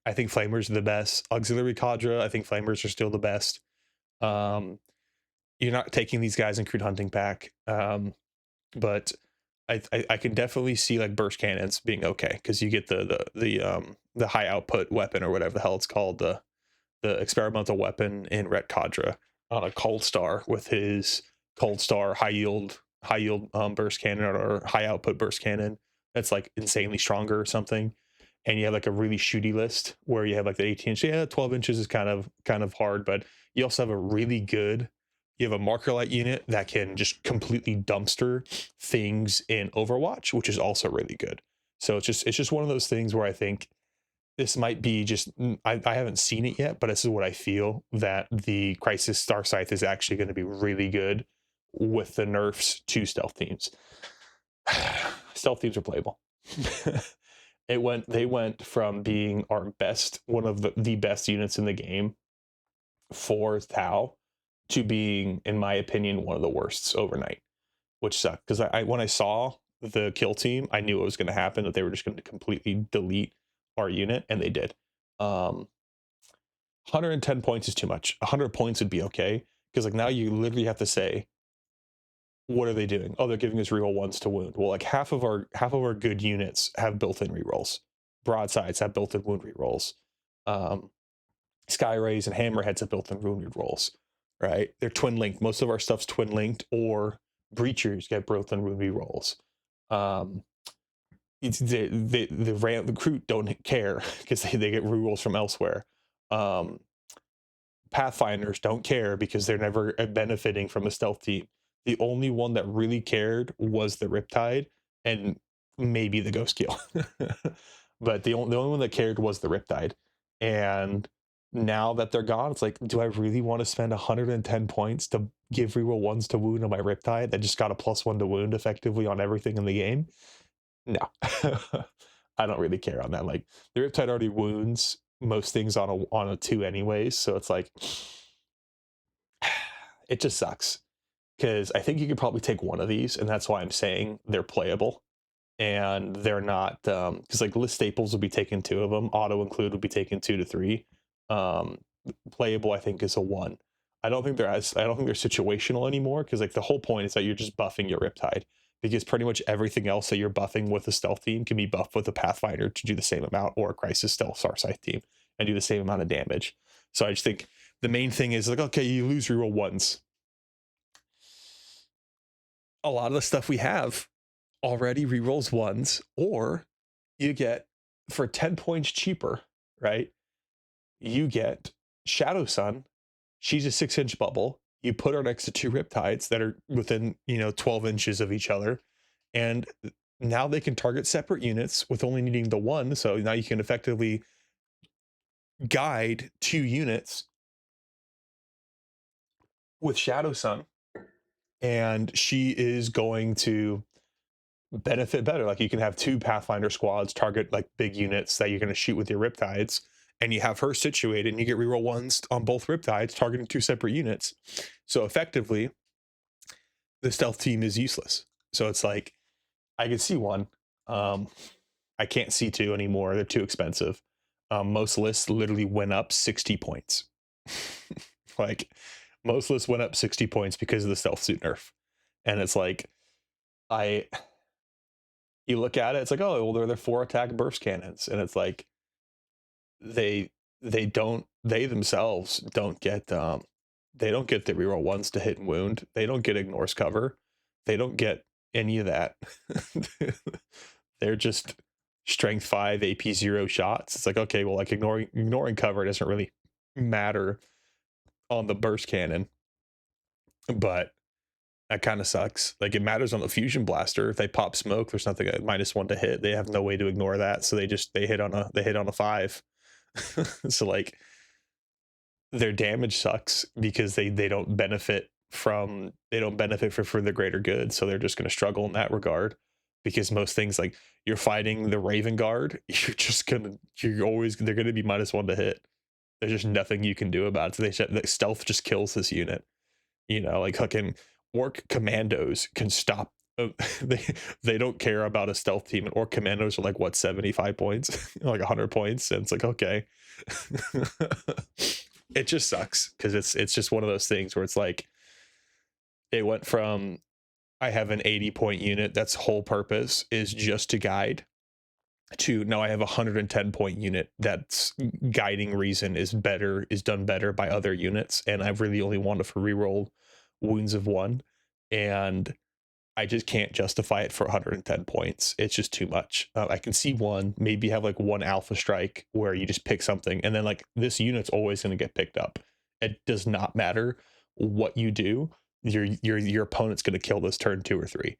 I think flamers are the best. Auxiliary cadre, I think flamers are still the best. You're not taking these guys in Kroot hunting pack, but I can definitely see like burst cannons being okay, because you get the high output weapon, or whatever the hell it's called, the experimental weapon in Ret Cadre on a cold star with his cold star high yield burst cannon, or high output burst cannon that's like insanely stronger or something. And you have like a really shooty list where you have like the 18-inch. Yeah, 12 inches is kind of hard, but you also have you have a marker light unit that can just completely dumpster things in Overwatch, which is also really good. So it's just one of those things where I think this might be just, I haven't seen it yet, but this is what I feel, that the Crisis Star Scythe is actually going to be really good with the nerfs to stealth teams. Stealth teams are playable. They went from being our best, one of the best units in the game for Tau, to being, in my opinion, one of the worsts overnight, which sucked, because when I saw the kill team, I knew it was going to happen, that they were just going to completely delete our unit, and they did. 110 points is too much. 100 points would be okay, Because like now you literally have to say, what are they doing? Oh, they're giving us reroll ones to wound. Well, like half of our good units have built-in rerolls. Broadsides have built-in wound rerolls. Skyrays and Hammerheads have built-in wound rerolls, right? They're twin linked. Most of our stuff's twin linked, or breachers get built-in wound rerolls. It's the Kroot don't care because they get rerolls from elsewhere. Pathfinders don't care because they're never benefiting from a stealth team. The only one that really cared was the Riptide and maybe the Ghostkeel. But the only one that cared was the Riptide. And now that they're gone, it's like, do I really want to spend 110 points to give reroll ones to wound on my Riptide that just got a +1 to wound effectively on everything in the game? No. I don't really care on that. Like, the Riptide already wounds most things on a 2 anyways, so it's like it just sucks. Because I think you could probably take one of these, and that's why I'm saying they're playable. And they're not, because like list staples will be taking 2 of them, auto include will be taking 2 to 3. Playable, I think, is a 1. I don't think they're situational anymore, because like the whole point is that you're just buffing your Riptide, because pretty much everything else that you're buffing with a stealth team can be buffed with a Pathfinder to do the same amount, or a Crisis Stealth Farsight team and do the same amount of damage. So I just think the main thing is like, okay, you lose reroll ones. A lot of the stuff we have already rerolls ones, or you get, for 10 points cheaper, right? You get Shadowsun. She's a 6-inch bubble. You put her next to 2 Riptides that are within 12 inches of each other, and now they can target separate units with only needing the 1. So now you can effectively guide 2 units with Shadowsun, and she is going to benefit better. Like, you can have 2 Pathfinder squads target like big units that you're going to shoot with your Riptides, and you have her situated, and you get reroll ones on both Riptides targeting 2 separate units. So effectively, the stealth team is useless. So it's like, I could see 1. I can't see 2 anymore. They're too expensive. Most lists literally went up 60 points. Like, most lists went up 60 points because of the stealth suit nerf. And it's like, you look at it, it's like, oh, well, they're 4 attack burst cannons. And it's like, they themselves don't get the reroll ones to hit and wound. They don't get ignores cover. They don't get any of that. They're just strength 5 AP 0 shots. It's like, okay, well, like ignoring cover doesn't really matter on the burst cannon, but that kind of sucks. Like, it matters on the fusion blaster. If they pop smoke, there's nothing -1 to hit. They have no way to ignore that, so they hit on a 5. So like, their damage sucks because they don't benefit for the greater good. So they're just going to struggle in that regard, because most things, like, you're fighting the Raven Guard, they're going to be -1 to hit. There's just nothing you can do about it. So the stealth just kills this unit. Like, fucking Orc Commandos can stop. They don't care about a stealth team, and Orc Commandos are like, what, 75 points? Like 100 points, and it's like, okay. It just sucks, because it's just one of those things where it's like, it went from, I have an 80-point unit that's whole purpose is just to guide, to now I have a 110-point unit that's guiding reason is done better by other units, and I really only want it for reroll wounds of 1, and I just can't justify it for 110 points. It's just too much. I can see 1, maybe have like 1 alpha strike where you just pick something, and then like, this unit's always going to get picked up. It does not matter what you do. Your opponent's going to kill this turn 2 or 3.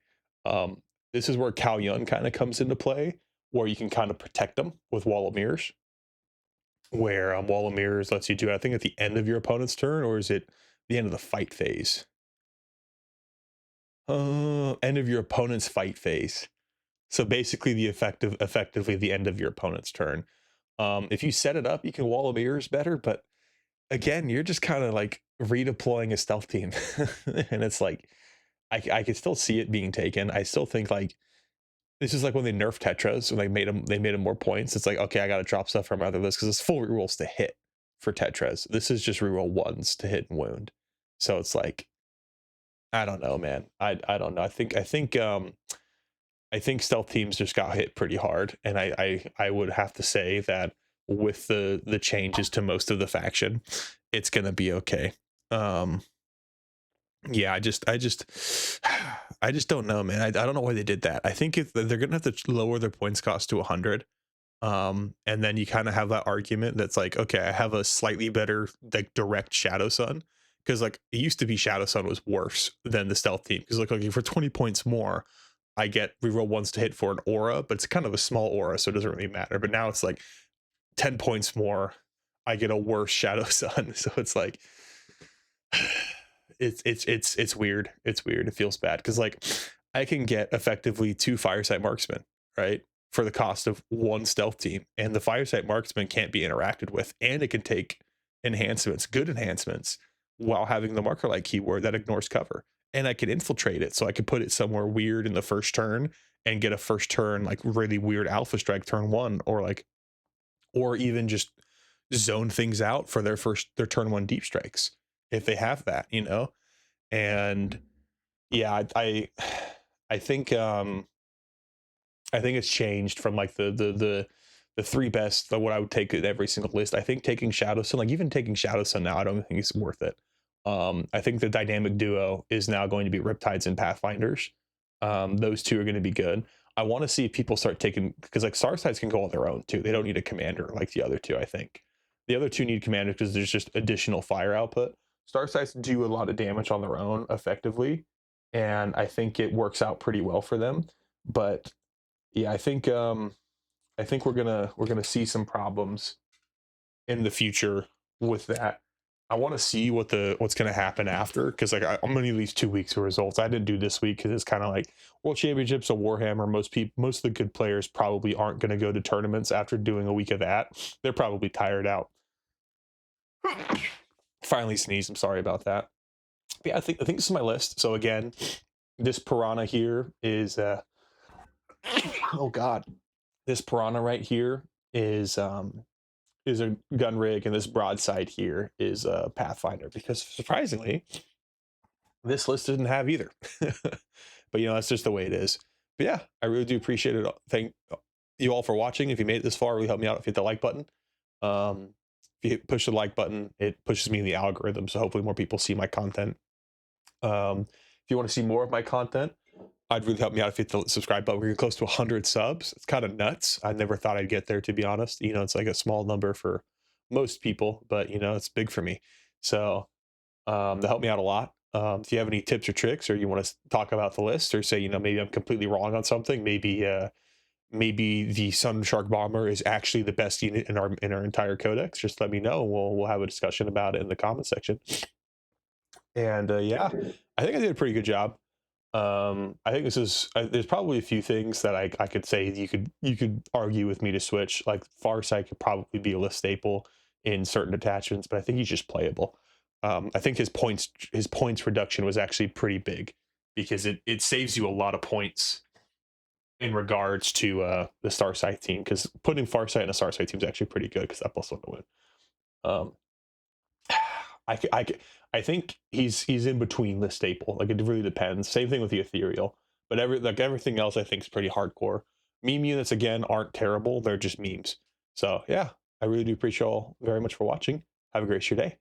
This is where Cao Yun kind of comes into play, where you can kind of protect them with Wall of Mirrors, where Wall of Mirrors lets you do it, I think, at the end of your opponent's turn, or is it the end of the fight phase? End of your opponent's fight phase. So basically effectively the end of your opponent's turn. If you set it up, you can Wall of Mirrors better, but again, you're just kind of like redeploying a stealth team. And it's like, I can still see it being taken. I still think, like, this is like when they nerfed Tetras, when they made them more points. It's like, okay, I gotta drop stuff from my other list because it's full rerolls to hit for Tetras. This is just reroll 1s to hit and wound. So it's like, I don't know, man. I don't know. I think stealth teams just got hit pretty hard, and I would have to say that with the changes to most of the faction, it's gonna be okay. Um, yeah, I just don't know, man. I don't know why they did that. I think if they're gonna have to lower their points cost to 100, and then you kind of have that argument that's like, okay, I have a slightly better like direct Shadowsun, because like it used to be Shadowsun was worse than the stealth team, because like okay, for 20 points more I get reroll ones to hit for an aura, but it's kind of a small aura, so it doesn't really matter. But now it's like 10 points more, I get a worse Shadowsun. So it's like it's weird. It's weird. It feels bad because like I can get effectively 2 Firesight marksmen, right? For the cost of 1 stealth team. And the Firesight marksman can't be interacted with, and it can take enhancements, good enhancements, while having the marker light keyword that ignores cover. And I can infiltrate it, so I could put it somewhere weird in the first turn and get a first turn like really weird alpha strike turn 1, or like, or even just zone things out for their turn 1 deep strikes if they have that, you know. And yeah, I think I think it's changed from like the 3 best, what I would take at every single list. I think taking Shadowsun, like even taking Shadowsun now, I don't think it's worth it. I think the dynamic duo is now going to be Riptides and Pathfinders. Those 2 are going to be good. I want to see if people start taking, because like Farsights can go on their own too. They don't need a commander like the other 2. I think the other 2 need commanders because there's just additional fire output. Starsights do a lot of damage on their own effectively, and I think it works out pretty well for them. But yeah, I think we're gonna see some problems in the future with that. I want to see what's gonna happen after, because like I'm gonna need at least 2 weeks of results. I didn't do this week because it's kind of like World Championships of Warhammer. Most of the good players probably aren't gonna go to tournaments after doing a week of that. They're probably tired out. Finally sneezed. I'm sorry about that. But yeah, I think this is my list. So again, this Pirahna here is oh god, this Pirahna right here is a gun rig, and this broadside here is a Pathfinder, because surprisingly this list didn't have either. But you know, that's just the way it is. But yeah, I really do appreciate it. Thank you all for watching. If you made it this far, really help me out if you hit the like button. If you push the like button, it pushes me in the algorithm, so hopefully more people see my content. If you want to see more of my content, I'd really help me out if you hit the subscribe button. We're getting close to 100 subs. It's kind of nuts. I never thought I'd get there, to be honest. You know, it's like a small number for most people, but you know, it's big for me. So that helped me out a lot. If you have any tips or tricks, or you want to talk about the list, or say, you know, maybe I'm completely wrong on something, maybe the SunShark bomber is actually the best unit in our entire codex, just let me know. We'll have a discussion about it in the comment section. And yeah, I think I did a pretty good job. I think this is there's probably a few things that I could say you could argue with me to switch. Like Farsight could probably be a list staple in certain attachments, but I think he's just playable. I think his points reduction was actually pretty big, because it saves you a lot of points in regards to the Starsight team, because putting Farsight in a Starsight team is actually pretty good, because that +1 to win. Um, I think he's in between the staple. Like it really depends. Same thing with the Ethereal, but everything else I think is pretty hardcore. Meme units again aren't terrible. They're just memes. So yeah, I really do appreciate you all very much for watching. Have a great rest of your day.